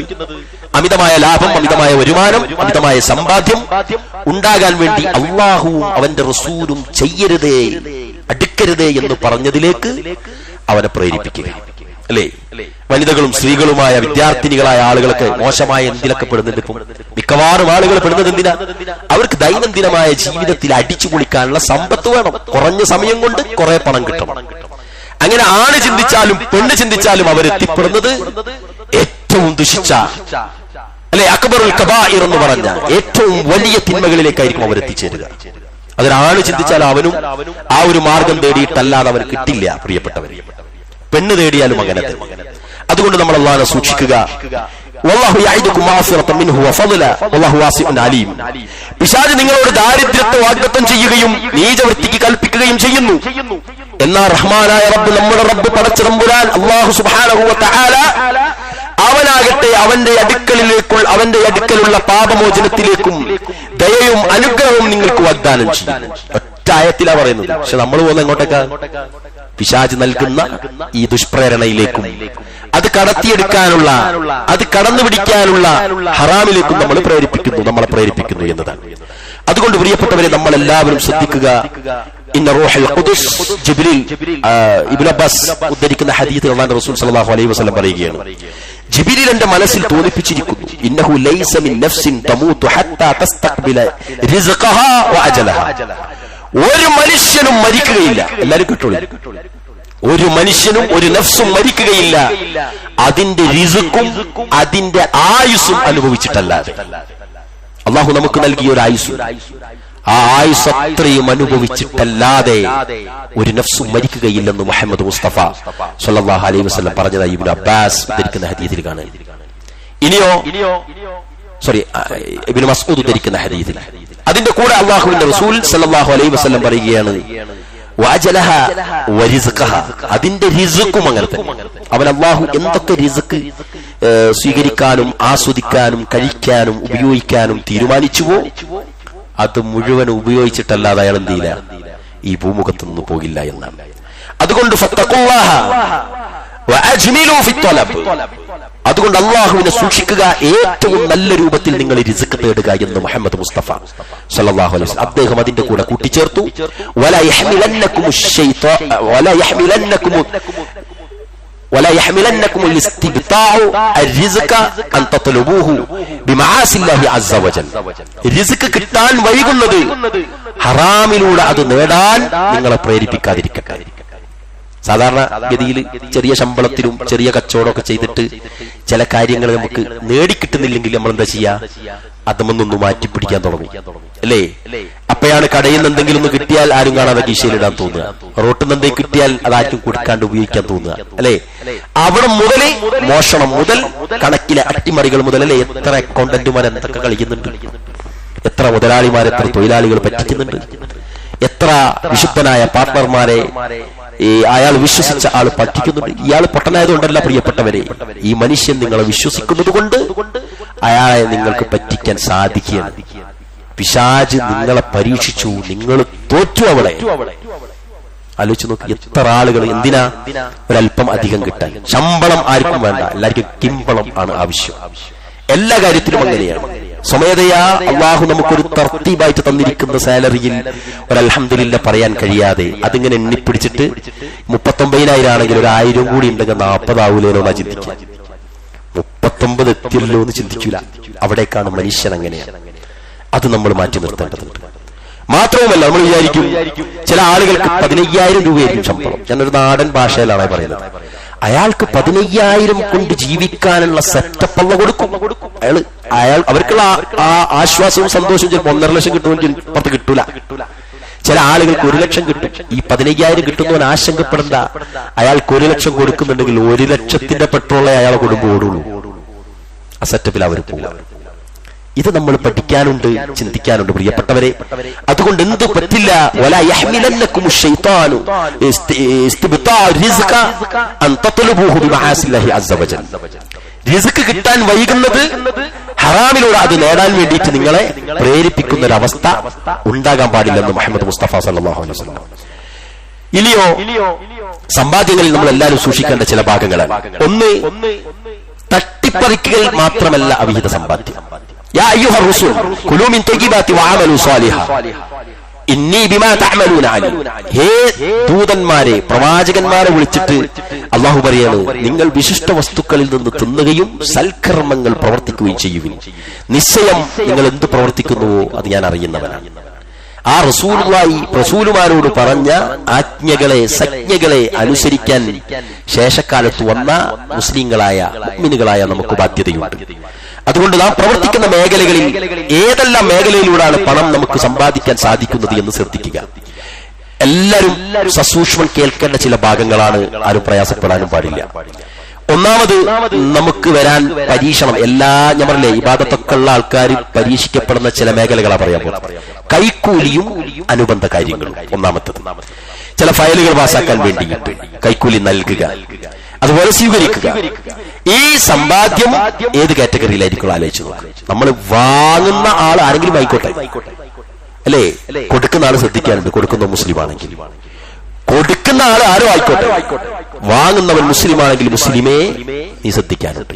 അമിതമായ ലാഭം, അമിതമായ വരുമാനം, അമിതമായ സമ്പാദ്യം ഉണ്ടാകാൻ വേണ്ടി അള്ളാഹുവും അവന്റെ റസൂലും ചെയ്യരുതേ, അടുക്കരുതേ എന്ന് പറഞ്ഞതിലേക്ക് അവനെ പ്രേരിപ്പിക്കുക. അല്ലേ? വനിതകളും സ്ത്രീകളുമായ വിദ്യാർത്ഥിനികളായ ആളുകളൊക്കെ മോശമായ എന്തിലൊക്കെ പെടുന്നുണ്ട്. ഇപ്പം മിക്കവാറും ആളുകൾ പെടുന്നത് എന്തിനാ? അവർക്ക് ദൈനംദിനമായ ജീവിതത്തിൽ അടിച്ചു പൊളിക്കാനുള്ള സമ്പത്ത് വേണം. കുറഞ്ഞ സമയം കൊണ്ട് കുറെ പണം കിട്ടണം. അങ്ങനെ ആണ് ചിന്തിച്ചാലും പെണ്ണ് ചിന്തിച്ചാലും അവരെത്തിപ്പെടുന്നത് ഏറ്റവും ദുഷിച്ച, അല്ലെ, അക്ബറുൽ കബായിർ എന്ന് പറഞ്ഞ ഏറ്റവും വലിയ തിന്മകളിലേക്കായിരിക്കും അവരെത്തിച്ചേരുക. അതിനാണ് ചിന്തിച്ചാൽ അവനും ആ ഒരു മാർഗം തേടിയിട്ടല്ലാതെ അവന് കിട്ടില്ല. പ്രിയപ്പെട്ടവരെ, പെണ്ണ് തേടിയാലും അങ്ങനെ. അതുകൊണ്ട് നമ്മൾ അല്ലാഹുവിനെ സൂക്ഷിക്കുക. വല്ലാഹു യഅദുകും മഗ്ഫിറതൻ മിൻഹു വഫളല വല്ലാഹു വാസിഉൻ അലീം. പിശാച് നിങ്ങളോട് ദാരിദ്ര്യത്തെ വാഗ്ദത്തം ചെയ്യുകയും നീചവൃത്തിക്ക് കൽപ്പിക്കുകയും ചെയ്യുന്നു. എന്നാൽ റഹ്മാനായ റബ്ബ്, നമ്മുടെ റബ്ബ് പടച്ച തമ്പുരാൻ അല്ലാഹു സുബ്ഹാനഹു വ തആല, അവനാകട്ടെ അവന്റെ അടുക്കലുള്ള പാപമോചനത്തിലേക്കും ദയയും അനുഗ്രഹവും നിങ്ങൾക്ക് വാഗ്ദാനം ചെയ്യും. ഒറ്റ ആയത്തിലാ പറയുന്നത്. പക്ഷെ നമ്മൾ പോകുന്ന എങ്ങോട്ടേക്കാ? പിശാച് നൽകുന്ന ഈ ദുഷ്പ്രേരണയിലേക്കും അത് കടത്തിയെടുക്കാനുള്ള, അത് കടന്നു പിടിക്കാനുള്ള ഹറാമിലേക്കും നമ്മളെ പ്രേരിപ്പിക്കുന്നു എന്നതാണ്. അതുകൊണ്ട് പ്രിയപ്പെട്ടവരെ, നമ്മൾ എല്ലാവരും ശ്രദ്ധിക്കുക. ഇന്ന റൂഹൽ ഖുദ്സ്, ജിബ്രീൽ, ഇബ്നു അബ്ബാസ് ഉദ്ധരിക്കുന്ന ഹദീസിൽ അല്ലാഹുവിന്റെ റസൂൽ സ്വല്ലല്ലാഹു അലൈഹി വസല്ലം പറയുകയാണ്, ജിബ്രീൽ എന്റെ മനസ്സിൽ തോന്നിപ്പിച്ചിരിക്കുന്നു, ഇന്നഹു ലൈസ മിൻ നഫ്സിൻ തമൂതു ഹത്താ തസ്തഖ്ബില റിസ്ഖഹാ വഅജലഹാ. ഒരു മനുഷ്യനും മരിക്കുകയില്ല. എല്ലാവരും കേട്ടോളൂ, ഒരു മനുഷ്യനും ഒരു നഫ്സും മരിക്കുകയില്ല അതിന്റെ റിസ്ഖും അതിന്റെ ആയുസ്സും അനുഭവിച്ചിട്ടല്ലാതെ. അള്ളാഹു നമുക്ക് നൽകിയ ഒരു ആയുസ്, ആ ആയുസ് അത്രയും അനുഭവിച്ചിട്ടല്ലാതെ ഒരു നഫ്സും മരിക്കുകയില്ലെന്ന് മുഹമ്മദ് മുസ്തഫ സ്വല്ലല്ലാഹു അലൈഹി വസല്ലം പറഞ്ഞതായി ഇബ്നു അബ്ബാസ് ഉദ്ധരിക്കുന്ന ഹദീസിൽ കാണാം. ഇനിയോ ഇബ്നു മസ്ഊദ് ഉദ്ധരിക്കുന്ന ഹദീസിൽ അതിന്റെ കൂടെ അള്ളാഹുവിന്റെ റസൂൽ സല്ലല്ലാഹു അലൈഹി വസല്ലം പറയുകയാണ്, വഅജലഹ വരിസ്ഖഹ, അതിന്റെ റിസ്ഖും അങ്ങനെ തന്നെ. അവൻ അള്ളാഹു എന്തൊക്കെ റിസ്ഖ് സ്വീകരിക്കാനും ആസ്വദിക്കാനും കഴിക്കാനും ഉപയോഗിക്കാനും തീരുമാനിച്ചുവോ അത് മുഴുവൻ ഉപയോഗിച്ചിട്ടല്ലാതെ അയാൾ എന്ത് ചെയ്യില്ല, ഈ ഭൂമുഖത്ത് നിന്ന് പോകില്ല എന്നാണ്. അതുകൊണ്ട് ഫത്തഖുല്ലാഹ, വഅജ്മിലൂ ഫിത്തൊലബ്. അതുകൊണ്ട് അള്ളാഹുവിനെ സൂക്ഷിക്കുക, ഏറ്റവും നല്ല രൂപത്തിൽ നിങ്ങൾ റിസ്ക് തേടുക എന്ന് മുഹമ്മദ് മുസ്തഫ സല്ലല്ലാഹു അലൈഹി വസല്ലം അദ്ദേഹം അതിന്റെ കൂടെ കൂട്ടിച്ചേർത്തു. വലാ യഹ്മിലന്നകും അൽ-ഇസ്തിബ്താഉ അർ-റിസ്ക അൻ തത്ലബൂഹു ബിമആസില്ലാഹി അസ്സ വജൽ. റിസ്ക് കിട്ടാൻ വൈകുന്നത് ഹറാമിലൂടെ അത് നേടാൻ നിങ്ങളെ പ്രേരിപ്പിക്കാതിരിക്കട്ടെ. സാധാരണ ഗതിയിൽ ചെറിയ ശമ്പളത്തിലും ചെറിയ കച്ചവടമൊക്കെ ചെയ്തിട്ട് ചില കാര്യങ്ങൾ നമുക്ക് നേടിക്കിട്ടുന്നില്ലെങ്കിൽ നമ്മൾ എന്താ ചെയ്യാ? അതുമൊന്നൊന്ന് മാറ്റിപ്പിടിക്കാൻ തുടങ്ങും, അല്ലേ? അപ്പോഴാണ് കടയിൽ നിന്ന് എന്തെങ്കിലും ഒന്ന് കിട്ടിയാൽ ആരും കാണാതെ കീശയിലിടാൻ തോന്നുക, റോട്ടിൽ നിന്ന് എന്തെങ്കിലും കിട്ടിയാൽ അതാർക്കും കൊടുക്കാണ്ട് ഉപയോഗിക്കാൻ തോന്നുക, അല്ലേ? അവിടെ മുതൽ മോഷണം മുതൽ കണക്കിലെ അട്ടിമറികൾ മുതൽ, അല്ലേ? എത്ര അക്കൗണ്ടന്റുമാർ എന്തൊക്കെ കളിക്കുന്നുണ്ട്, എത്ര മുതലാളിമാർ, എത്ര തൊഴിലാളികൾ പറ്റിക്കുന്നുണ്ട്, എത്ര വിശുദ്ധനായ പാർട്ട്ണർമാരെ അയാൾ വിശ്വസിച്ച ആൾ പറ്റിക്കുന്നുണ്ട്. ഇയാൾ പൊട്ടനായതുകൊണ്ടല്ല പ്രിയപ്പെട്ടവരെ, ഈ മനുഷ്യൻ നിങ്ങളെ വിശ്വസിക്കുന്നത് കൊണ്ട് അയാളെ നിങ്ങൾക്ക് പറ്റിക്കാൻ സാധിക്കുകയാണ്. പിശാച് നിങ്ങളെ പരീക്ഷിച്ചു, നിങ്ങൾ തോറ്റു അവളെ. ആലോചിച്ച് നോക്കി, എത്ര ആളുകൾ എന്തിനാ? ഒരല്പം അധികം കിട്ടാൻ. ശമ്പളം ആർക്കും വേണ്ട, എല്ലാവർക്കും കിമ്പളം ആണ് ആവശ്യം. എല്ലാ കാര്യത്തിലും അങ്ങനെയാണ്. സ്വമേധയാ അള്ളാഹു നമുക്കൊരു തർത്തീബായിട്ട് തന്നിരിക്കുന്ന സാലറിയിൽ ഒരു അൽഹംദുലില്ലാ പറയാൻ കഴിയാതെ അതിങ്ങനെ എണ്ണിപ്പിടിച്ചിട്ട് 39,000 ആണെങ്കിൽ 1,000 കൂടി ഉണ്ടെങ്കിൽ 40 ആവൂലേനോ എന്നാ ചിന്തിക്കുക. 39 എത്തിയല്ലോ എന്ന് ചിന്തിക്കൂല. അവിടേക്കാണ് മനുഷ്യൻ അങ്ങനെയാണ്. അത് നമ്മൾ മാറ്റി നിർത്തേണ്ടതുണ്ട്. മാത്രവുമല്ല, നമ്മൾ വിചാരിക്കും ചില ആളുകൾക്ക് 15,000 രൂപയായിരിക്കും ശമ്പളം. ഞാനൊരു നാടൻ ഭാഷയിലാണ് പറയുന്നത്. അയാൾക്ക് 15,000 കൊണ്ട് ജീവിക്കാനുള്ള സെറ്റപ്പ് അല്ല കൊടുക്കും. അവർക്കുള്ള ആ ആശ്വാസവും സന്തോഷവും ചിലപ്പോൾ 1.5 ലക്ഷം കിട്ടുമെങ്കിൽ പുറത്ത് കിട്ടൂല. ചില ആളുകൾക്ക് 1 ലക്ഷം കിട്ടും. ഈ 15,000 കിട്ടുന്നവൻ ആശങ്കപ്പെടേണ്ട. അയാൾക്ക് 1 ലക്ഷം കൊടുക്കുന്നുണ്ടെങ്കിൽ 1 ലക്ഷത്തിന്റെ പെട്രോളെ അയാളെ കുടുംബം ഓടുള്ളൂ. ആ സെറ്റപ്പിൽ അവർ പോകും. ഇത് നമ്മൾ പഠിക്കാനുണ്ട്, ചിന്തിക്കാനുണ്ട് പ്രിയപ്പെട്ടവരെ. അതുകൊണ്ട് എന്ത് പറ്റില്ല? വലാ യഹ്മിലന്നകും ശൈത്താനു ഇസ്തിബ്താഉ റിസ്ക അൻ തത്ലബൂഹു ബിമആസില്ലാഹി അസ്സ വജൽ. റിസ്ക് കിട്ടാൻ വൈകുന്നത് ഹറാമിലൂടെ അത് നേടാൻ വേണ്ടിയിട്ട് നിങ്ങളെ പ്രേരിപ്പിക്കുന്ന ഒരു അവസ്ഥ ഉണ്ടാകാൻ പാടില്ലെന്ന് മുഹമ്മദ് മുസ്തഫ സല്ലല്ലാഹു അലൈഹി വസല്ലം. ഇനിയോ സമ്പാദ്യങ്ങളിൽ നമ്മൾ എല്ലാവരും സൂക്ഷിക്കേണ്ട ചില ഭാഗങ്ങളാണ്. ഒന്ന്, തട്ടിപ്പറിക്കൽ മാത്രമല്ല അവിഹിത സമ്പാദ്യം. യാ അയ്യുഹർ റസൂൽ കുലൂ മിൻ തയ്യിബാതി വഅമലു സാലിഹാ ഇന്നി ബിമാ തഅമലൂന അലീം. ഹേ ദൂതന്മാരെ, പ്രവാചകന്മാരെ വിളിച്ചിട്ട് അല്ലാഹു പറയാണ്, നിങ്ങൾ വിശിഷ്ട വസ്തുക്കളിൽ നിന്ന് തിന്നുകയും സൽക്കർമ്മങ്ങൾ പ്രവർത്തിക്കുകയും ചെയ്യുവിൻ. നിശ്ചയം നിങ്ങൾ എന്ത് പ്രവർത്തിക്കുന്നുവോ അത് ഞാൻ അറിയുന്നവനാണ്. ആ റസൂലുമാരോട് പറഞ്ഞ ആജ്ഞകളെ, സജ്ഞകളെ അനുസരിക്കാൻ ശേഷക്കാലത്ത് വന്ന മുസ്ലിങ്ങളായ മുഅ്മിനുകളായ നമുക്ക് ബാധ്യതയുണ്ട്. അതുകൊണ്ട് നാം പ്രവർത്തിക്കുന്ന മേഖലകളിൽ ഏതെല്ലാം മേഖലയിലൂടെയാണ് പണം നമുക്ക് സമ്പാദിക്കാൻ സാധിക്കുന്നത് എന്ന് ശ്രദ്ധിക്കുക. എല്ലാവരും സസൂക്ഷ്മം കേൾക്കേണ്ട ചില ഭാഗങ്ങളാണ്. ആരും പ്രയാസപ്പെടാനും പാടില്ല. ഒന്നാമത്, നമുക്ക് വരാൻ പരീക്ഷണം. ഞാൻ പറഞ്ഞില്ലേ, ഇബാദത്തൊക്കെ ഉള്ള ആൾക്കാർ പരീക്ഷിക്കപ്പെടുന്ന ചില മേഖലകളാണ് പറയാൻ പോകുന്നത്. കൈക്കൂലിയും അനുബന്ധ കാര്യങ്ങളും ഒന്നാമത്തത്. ചില ഫയലുകൾ പാസ്സാക്കാൻ വേണ്ടി കൈക്കൂലി നൽകുക, അതുപോലെ സ്വീകരിക്കുക. ഈ സമ്പാദ്യം ഏത് കാറ്റഗറിയിലായിരിക്കും ആലോചിച്ചു നോക്കുക. നമ്മൾ വാങ്ങുന്ന ആൾ ആരെങ്കിലും ആയിക്കോട്ടെ, അല്ലേ? കൊടുക്കുന്ന ആൾ ശ്രദ്ധിക്കാനുണ്ട്. കൊടുക്കുന്ന മുസ്ലിം ആണെങ്കിൽ കൊടുക്കുന്ന ആൾ ആരും ആയിക്കോട്ടെ, വാങ്ങുന്നവൻ മുസ്ലിം ആണെങ്കിൽ മുസ്ലിമേ നീ ശ്രദ്ധിക്കാനുണ്ട്.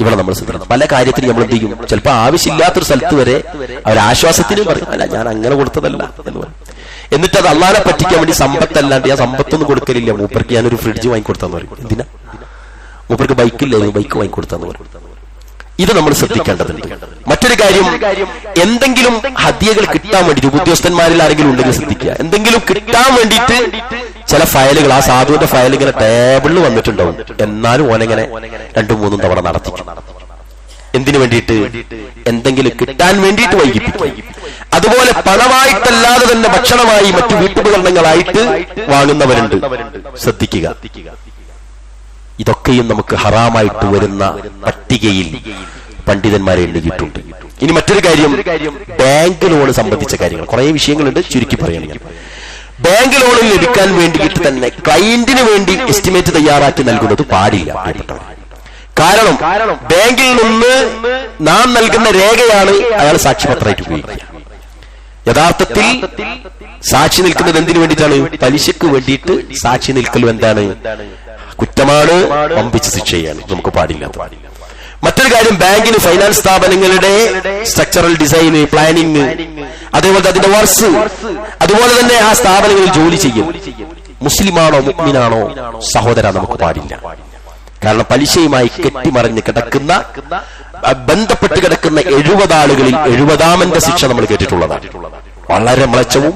ഇവിടെ നമ്മൾ ശ്രദ്ധിക്കണം. പല കാര്യത്തിനും നമ്മൾ എന്ത് ചെയ്യും? ചിലപ്പോൾ ആവശ്യമില്ലാത്തൊരു സ്ഥലത്ത് വരെ അവരാശ്വാസത്തിനും പറയും, അല്ല ഞാൻ അങ്ങനെ കൊടുത്തതല്ല എന്ന് പറയും. എന്നിട്ട് അത് അള്ളാനെ പറ്റിക്കാൻ വേണ്ടി സമ്പത്തല്ലാണ്ട് ഞാൻ സമ്പത്തൊന്നും കൊടുക്കലില്ല, മൂപ്പർക്ക് ഞാനൊരു ഫ്രിഡ്ജ് വാങ്ങിക്കൊടുത്താന്ന് പറയും. എന്തിനാ? മൂപ്പർക്ക് ബൈക്കില്ലേ, ബൈക്ക് വാങ്ങിക്കൊടുത്താന്ന് പറയും. ഇത് നമ്മൾ ശ്രദ്ധിക്കേണ്ടതുണ്ട്. മറ്റൊരു കാര്യം, എന്തെങ്കിലും ഹദിയകൾ കിട്ടാൻ വേണ്ടി ഉദ്യോഗസ്ഥന്മാരിൽ ആരെങ്കിലും ഉണ്ടെങ്കിൽ ശ്രദ്ധിക്കുക. എന്തെങ്കിലും കിട്ടാൻ വേണ്ടിയിട്ട് ചില ഫയലുകൾ, ആ സാധുവിന്റെ ഫയൽ ഇങ്ങനെ ടേബിളിൽ വന്നിട്ടുണ്ടാവും, എന്നാലും ഓനെങ്ങനെ 2-3 തവണ നടത്തിക്കും. എന്തിനു വേണ്ടിയിട്ട്? എന്തെങ്കിലും കിട്ടാൻ വേണ്ടിയിട്ട് വൈകിപ്പിക്കും. അതുപോലെ പണമായിട്ടല്ലാതെ തന്നെ ഭക്ഷണമായി മറ്റു വീട്ടുപകരണങ്ങളായിട്ട് വാങ്ങുന്നവരുണ്ട്. ശ്രദ്ധിക്കുക. ഇതൊക്കെയും നമുക്ക് ഹറാമായിട്ട് വരുന്ന പട്ടികയിൽ പണ്ഡിതന്മാരെ എഴുതിയിട്ടുണ്ട്. ഇനി മറ്റൊരു കാര്യം, ബാങ്ക് ലോണ് സംബന്ധിച്ച കാര്യങ്ങൾ. കുറെ വിഷയങ്ങളുണ്ട്, ചുരുക്കി പറയുകയാണെങ്കിൽ ബാങ്ക് ലോണിൽ ലഭിക്കാൻ വേണ്ടിയിട്ട് തന്നെ ക്ലയന്റിന് വേണ്ടി എസ്റ്റിമേറ്റ് തയ്യാറാക്കി നൽകുന്നത് പാടില്ല. കാരണം ബാങ്കിൽ നിന്ന് നാം നൽകുന്ന രേഖയാണ് അയാൾ സാക്ഷിപത്രമായിട്ട് ഉപയോഗിക്കുക. യഥാർത്ഥത്തിൽ സാക്ഷി നിൽക്കുന്നത് എന്തിനു വേണ്ടിയിട്ടാണ്? പലിശക്ക് വേണ്ടിയിട്ട് സാക്ഷി നിൽക്കലും എന്താണ്? കുറ്റമാണ്, വമ്പിച്ച ശിക്ഷയാണ്, നമുക്ക് പാടില്ലാത്ത. മറ്റൊരു കാര്യം, ബാങ്കിന്, ഫൈനാൻസ് സ്ഥാപനങ്ങളുടെ സ്ട്രക്ചറൽ ഡിസൈൻ, പ്ലാനിങ്, അതേപോലെ അതിന്റെ വർക്ക്സ്, അതുപോലെ തന്നെ ആ സ്ഥാപനങ്ങളിൽ ജോലി ചെയ്യും മുസ്ലിമാണോ മുഅ്മിനാണോ സഹോദര നമുക്ക് പാടില്ല. കാരണം പലിശയുമായി കെട്ടിമറിഞ്ഞ് കിടക്കുന്ന, ബന്ധപ്പെട്ട് കിടക്കുന്ന 70 ആളുകളിൽ 70ാമന്റെ ശിക്ഷ നമ്മൾ കേട്ടിട്ടുള്ളതാണ്. വളരെ മ്ലേച്ഛവും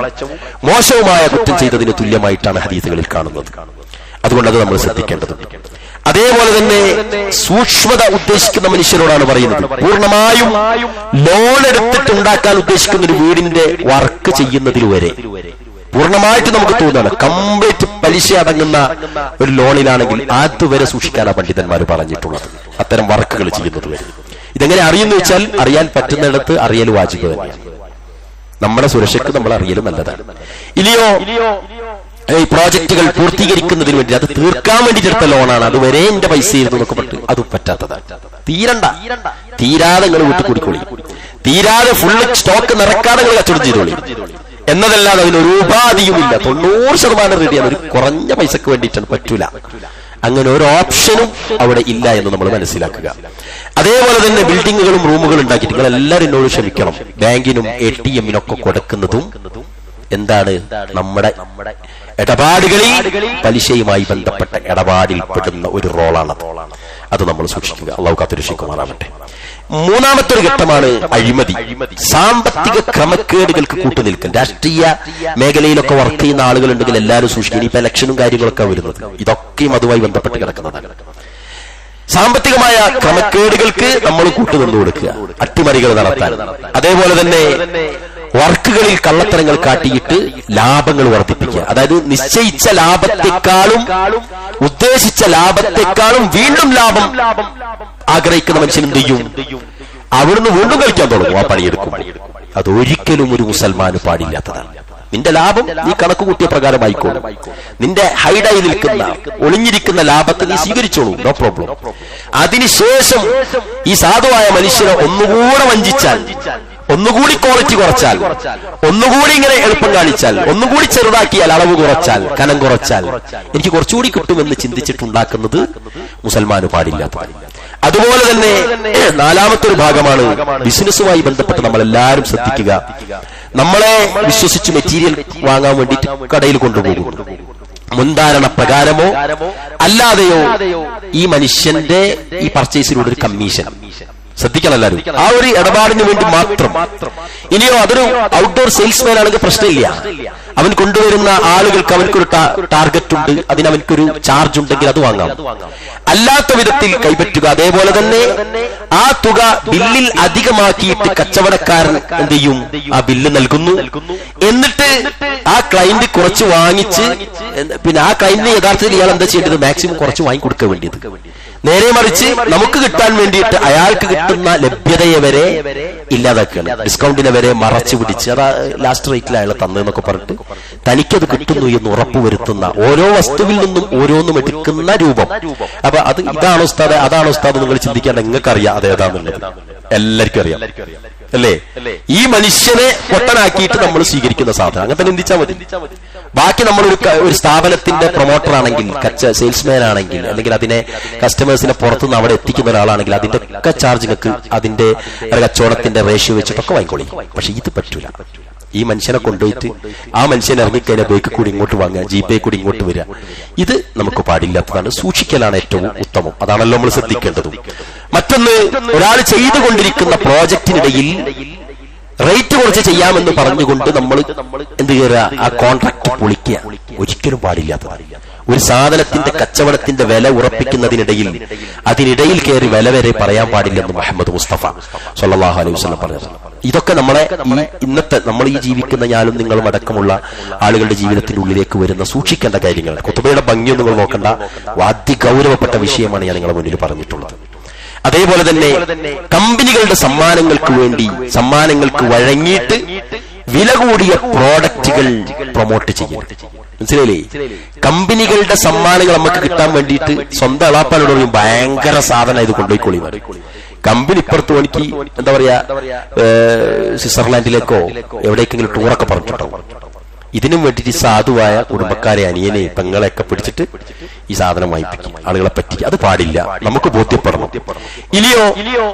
മോശവുമായ കുറ്റം ചെയ്തതിന് തുല്യമായിട്ടാണ് ഹദീസുകളിൽ കാണുന്നത്. അതുകൊണ്ട് അത് നമ്മൾ ശ്രദ്ധിക്കേണ്ടതുണ്ട്. അതേപോലെ തന്നെ സൂക്ഷ്മത ഉദ്ദേശിക്കുന്ന മനുഷ്യരോടാണ് പറയുന്നത്. പൂർണ്ണമായും ലോൺ എടുത്തിട്ടുണ്ടാക്കാൻ ഉദ്ദേശിക്കുന്ന ഒരു വീടിന്റെ വർക്ക് ചെയ്യുന്നതിൽ വരെ പൂർണ്ണമായിട്ട് നമുക്ക് തോന്നുകയാണ് കംപ്ലീറ്റ് പലിശ അടങ്ങുന്ന ഒരു ലോണിലാണെങ്കിൽ അതുവരെ സൂക്ഷിക്കാനാണ് പണ്ഡിതന്മാർ പറഞ്ഞിട്ടുള്ളത്. അത്തരം വർക്കുകൾ ചെയ്യുന്നത് വരെ. ഇതെങ്ങനെ അറിയുന്നു വെച്ചാൽ, അറിയാൻ പറ്റുന്നിടത്ത് അറിയൽ വാജിബ് തന്നെയാണ്. നമ്മുടെ സുരക്ഷയ്ക്ക് നമ്മൾ അറിയൽ നല്ലതാണ്. ഇനിയോ ഈ പ്രോജക്റ്റുകൾ പൂർത്തീകരിക്കുന്നതിന് വേണ്ടി, അത് തീർക്കാൻ വേണ്ടിയിട്ടെടുത്ത ലോണാണ്, അതുവരെ എന്റെ പൈസ ഇരുന്നു എന്നൊക്കെ പറഞ്ഞിട്ട് അത് പറ്റാത്തതാണ്. തീരാതെ നിങ്ങൾ വീട്ടിൽ കൂടിക്കോളി, തീരാതെ ഫുള്ള് സ്റ്റോക്ക് നിറക്കാതെ നിങ്ങൾ കച്ചവടം ചെയ്തോളി എന്നതല്ലാതെ അതിനൊരു ഉപാധിയുമില്ല. 90% റെഡിയാണ്. ഒരു കുറഞ്ഞ പൈസക്ക് വേണ്ടിയിട്ടാണ്, പറ്റൂല. അങ്ങനെ ഒരു ഓപ്ഷനും അവിടെ ഇല്ല എന്ന് നമ്മൾ മനസ്സിലാക്കുക. അതേപോലെ തന്നെ ബിൽഡിങ്ങുകളും റൂമുകളും ഉണ്ടാക്കിയിട്ട് നിങ്ങൾ എല്ലാവരും എന്നോട് ക്ഷമിക്കണം, ബാങ്കിനും ATM-നൊക്കെ കൊടുക്കുന്നതും എന്താണ്? നമ്മുടെ ഇടപാടുകളിൽ പലിശയുമായി ബന്ധപ്പെട്ട ഇടപാടിൽ പെടുന്ന ഒരു റോളാണ്. അത് നമ്മൾ സൂക്ഷിക്കുക. അല്ലാഹു കാത്തുരക്ഷിക്കുമാറാവട്ടെ. മൂന്നാമത്തെ ഒരു ഘട്ടമാണ് അഴിമതി. സാമ്പത്തിക ക്രമക്കേടുകൾക്ക് കൂട്ടുനിൽക്കൽ. രാഷ്ട്രീയ മേഖലയിലൊക്കെ വർക്ക് ചെയ്യുന്ന ആളുകളുണ്ടെങ്കിൽ എല്ലാവരും സൂക്ഷിക്കുക. ഇപ്പൊ ഇലക്ഷനും കാര്യങ്ങളൊക്കെ വരുന്നത് ഇതൊക്കെയും അതുമായി ബന്ധപ്പെട്ട് കിടക്കുന്നതാണ്. സാമ്പത്തികമായ ക്രമക്കേടുകൾക്ക് നമ്മൾ കൂട്ടുനിന്നു കൊടുക്കുക, അട്ടിമറികൾ നടത്താൻ. അതേപോലെ തന്നെ വർക്കുകളിൽ കള്ളത്തരങ്ങൾ കാട്ടിയിട്ട് ലാഭങ്ങൾ വർദ്ധിപ്പിക്കുക. അതായത് നിശ്ചയിച്ച ലാഭത്തെക്കാളും ഉദ്ദേശിച്ച ലാഭത്തെക്കാളും വീണ്ടും ലാഭം ആഗ്രഹിക്കുന്ന മനുഷ്യൻ എന്ത് ചെയ്യും? അവിടുന്ന് വീണ്ടും കഴിക്കാൻ തുടങ്ങും, ആ പണിയെടുക്കും. അതൊരിക്കലും ഒരു മുസൽമാന് പാടില്ലാത്തതാണ്. നിന്റെ ലാഭം നീ കണക്ക് കൂട്ടിയ പ്രകാരമായിക്കോളും. നിന്റെ ഹൈഡായി നിൽക്കുന്ന, ഒളിഞ്ഞിരിക്കുന്ന ലാഭത്തെ നീ സ്വീകരിച്ചോളൂ, നോ പ്രോബ്ലം. അതിനുശേഷം ഈ സാധുവായ മനുഷ്യനെ ഒന്നുകൂടെ വഞ്ചിച്ചാൽ, ഒന്നുകൂടി ക്വാളിറ്റി കുറച്ചാൽ, ഒന്നുകൂടി ഇങ്ങനെ എളുപ്പം കാണിച്ചാൽ, ഒന്നുകൂടി ചെറുതാക്കിയാൽ, അളവ് കുറച്ചാൽ, കനം കുറച്ചാൽ എനിക്ക് കുറച്ചുകൂടി കിട്ടുമെന്ന് ചിന്തിച്ചിട്ടുണ്ടാക്കുന്നത് മുസൽമാന് പാടില്ലാത്തതാണ്. അതുപോലെ തന്നെ നാലാമത്തെ ഒരു ഭാഗമാണ് ബിസിനസ്സുമായി ബന്ധപ്പെട്ട് നമ്മൾ എല്ലാവരും ശ്രദ്ധിക്കുക. നമ്മളെ വിശ്വസിച്ച് മെറ്റീരിയൽ വാങ്ങാൻ വേണ്ടിയിട്ട് കടയിൽ കൊണ്ടുപോകും. മുൻധാരണ പ്രകാരമോ അല്ലാതെയോ ഈ മനുഷ്യന്റെ ഈ പർച്ചേസിലൂടെ ഒരു കമ്മീഷൻ ശ്രദ്ധിക്കണം എല്ലാവരും. ആ ഒരു ഇടപാടിന് വേണ്ടി മാത്രം. ഇനിയോ അതൊരു ഔട്ട്ഡോർ സെയിൽസ്മാൻ ആണെങ്കിൽ പ്രശ്നമില്ല. അവൻ കൊണ്ടുവരുന്ന ആളുകൾക്ക് അവൻക്കൊരു ടാർഗറ്റ് ഉണ്ട്, അതിന് അവൻക്കൊരു ചാർജ് ഉണ്ടെങ്കിൽ അത് വാങ്ങാം. അല്ലാത്ത വിധത്തിൽ കൈപ്പറ്റുക. അതേപോലെ തന്നെ ആ തുക ബില്ലിൽ അധികമാക്കിയിട്ട് കച്ചവടക്കാരൻ എന്ത് ചെയ്യും? ആ ബില്ല് നൽകുന്നു. എന്നിട്ട് ആ ക്ലയന്റ് കുറച്ച് വാങ്ങിച്ച്, പിന്നെ ആ ക്ലയന്റിന് യഥാർത്ഥത്തിൽ ഇയാൾ എന്താ ചെയ്യേണ്ടത്? മാക്സിമം കുറച്ച് വാങ്ങിക്കൊടുക്കാൻ വേണ്ടിയത്. നേരെ മറിച്ച് നമുക്ക് കിട്ടാൻ വേണ്ടിയിട്ട് അയാൾക്ക് കിട്ടുന്ന ലഭ്യതയെ വരെ ഇല്ലാതാക്കുകയാണ്. ഡിസ്കൗണ്ടിനെ വരെ മറച്ചു പിടിച്ച് അതാ ലാസ്റ്റ് റേറ്റിൽ അയാൾ തന്നെന്നൊക്കെ പറഞ്ഞിട്ട് തനിക്കത് കിട്ടുന്നു എന്ന് ഉറപ്പുവരുത്തുന്ന, ഓരോ വസ്തുവിൽ നിന്നും ഓരോന്നും എടുക്കുന്ന രൂപം. അപ്പൊ അത് ഇതാണോ ഉസ്താദ്, അതാണോ ഉസ്താദ് നിങ്ങൾ ചിന്തിക്കാൻ നിങ്ങൾക്കറിയാം അതേതാന്നുള്ളത്. എല്ലാവർക്കും അറിയാം അല്ലേ? ഈ മനുഷ്യനെ പൊട്ടനാക്കിയിട്ട് നമ്മൾ സ്വീകരിക്കുന്ന സാധനം അങ്ങനെ തന്നെ ചിന്തിച്ചാൽ മതി. ബാക്കി നമ്മൾ ഒരു സ്ഥാപനത്തിന്റെ പ്രൊമോട്ടർ ആണെങ്കിൽ, സെയിൽസ്മാൻ ആണെങ്കിൽ, അല്ലെങ്കിൽ അതിനെ കസ്റ്റമേഴ്സിനെ പുറത്തുനിന്ന് അവിടെ എത്തിക്കുന്ന ഒരാളാണെങ്കിൽ അതിന്റെ ഒക്കെ ചാർജുകൾക്ക് അതിന്റെ കച്ചവടത്തിന്റെ റേഷ്യോ വെച്ചിട്ടൊക്കെ വാങ്ങിക്കോളി. പക്ഷെ ഇത് പറ്റൂല. ഈ മനുഷ്യനെ കൊണ്ടുപോയിട്ട് ആ മനുഷ്യനെ ഇറങ്ങിക്കഴിഞ്ഞാൽ ബേക്ക് കൂടി ഇങ്ങോട്ട് വാങ്ങുക, ജിപേ കൂടി ഇങ്ങോട്ട് വരിക, ഇത് നമുക്ക് പാടില്ലാത്തതാണ്. സൂക്ഷിക്കലാണ് ഏറ്റവും ഉത്തമം. അതാണല്ലോ നമ്മൾ ശ്രദ്ധിക്കേണ്ടതും. മറ്റൊന്ന്, ഒരാൾ ചെയ്തുകൊണ്ടിരിക്കുന്ന പ്രോജക്റ്റിനിടയിൽ റേറ്റ് കുറച്ച് ചെയ്യാമെന്ന് പറഞ്ഞുകൊണ്ട് നമ്മൾ എന്ത് ചെയ്യുക? ആ കോൺട്രാക്ട് പൊളിക്കുക. ഒരിക്കലും പാടില്ലാത്തതാണ്. ഒരു സാധനത്തിന്റെ കച്ചവടത്തിന്റെ വില ഉറപ്പിക്കുന്നതിനിടയിൽ അതിനിടയിൽ കയറി വില വരെ പറയാൻ പാടില്ലെന്ന് മുഹമ്മദ് മുസ്തഫ സ്വല്ലല്ലാഹു അലൈഹി വസല്ലം പറഞ്ഞു. ഇതൊക്കെ നമ്മളെ ഇന്നത്തെ നമ്മൾ ഈ ജീവിക്കുന്ന ഞാനും നിങ്ങളും അടക്കമുള്ള ആളുകളുടെ ജീവിതത്തിന്റെ ഉള്ളിലേക്ക് വരുന്ന സൂക്ഷിക്കേണ്ട കാര്യങ്ങൾ. ഖുതുബയുടെ ഭംഗിയൊന്നും നിങ്ങൾ നോക്കണ്ട, അതിഗൗരവപ്പെട്ട വിഷയമാണ് ഞാൻ നിങ്ങളുടെ മുന്നിൽ പറഞ്ഞിട്ടുള്ളത്. അതേപോലെ തന്നെ കമ്പനികളുടെ സമ്മാനങ്ങൾക്ക് വേണ്ടി, സമ്മാനങ്ങൾക്ക് വഴങ്ങിയിട്ട് വില കൂടിയ പ്രോഡക്റ്റുകൾ പ്രൊമോട്ട് ചെയ്യരുത്. മനസ്സിലായില്ലേ? കമ്പനികളുടെ സമ്മാനങ്ങൾ നമുക്ക് കിട്ടാൻ വേണ്ടിയിട്ട് സ്വന്തം അളാപ്പാനോട് പറയും ഭയങ്കര സാധനം ഇത് കൊണ്ടുപോയിക്കൊള്ളി. കമ്പനി ഇപ്പുറത്ത് എനിക്ക് എന്താ പറയാ, സ്വിറ്റ്സർലാൻഡിലേക്കോ എവിടേക്കെങ്കിലും ടൂറൊക്കെ പറഞ്ഞിട്ടുണ്ടാവും. ഇതിനും വേണ്ടിയിട്ട് സാധുവായ കുടുംബക്കാരെ, അനിയനെ, പെങ്ങളെയൊക്കെ പിടിച്ചിട്ട് ഈ സാധനം വാങ്ങിപ്പിക്കും, ആളുകളെ പറ്റിക്കും. അത് പാടില്ല, നമുക്ക് ബോധ്യപ്പെടണം. ഇനിയോ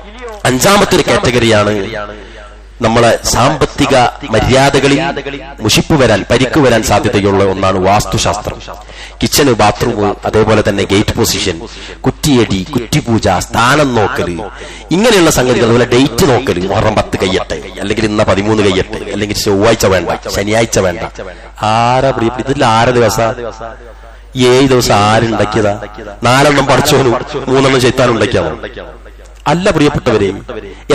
അഞ്ചാമത്തെ ഒരു കാറ്റഗറിയാണ് നമ്മളെ സാമ്പത്തിക മര്യാദകളിൽ മുഷിപ്പ് വരാൻ, പരിക്ക് വരാൻ സാധ്യതയുള്ള ഒന്നാണ് വാസ്തുശാസ്ത്രം. കിച്ചണ്, ബാത്റൂം, അതേപോലെ തന്നെ ഗേറ്റ് പൊസിഷൻ, കുറ്റിയടി, കുറ്റിപൂജ, സ്ഥാനം നോക്കല്, ഇങ്ങനെയുള്ള സംഗതികൾ. അതുപോലെ ഡേറ്റ് നോക്കല്, മുഹറം 10 കഴിയട്ടെ, അല്ലെങ്കിൽ ഇന്ന 13 കഴിയട്ടെ, അല്ലെങ്കിൽ ചൊവ്വാഴ്ച വേണ്ട, ശനിയാഴ്ച വേണ്ട. ആരാ ഇതിൽ 6 ദിവസം 7 ദിവസം ആരുണ്ടാക്കിയതാ? 4 പഠിച്ചോനും 3 ശൈത്താനും ഉണ്ടാക്കിയതാണ്. അല്ല പ്രിയപ്പെട്ടവരെ,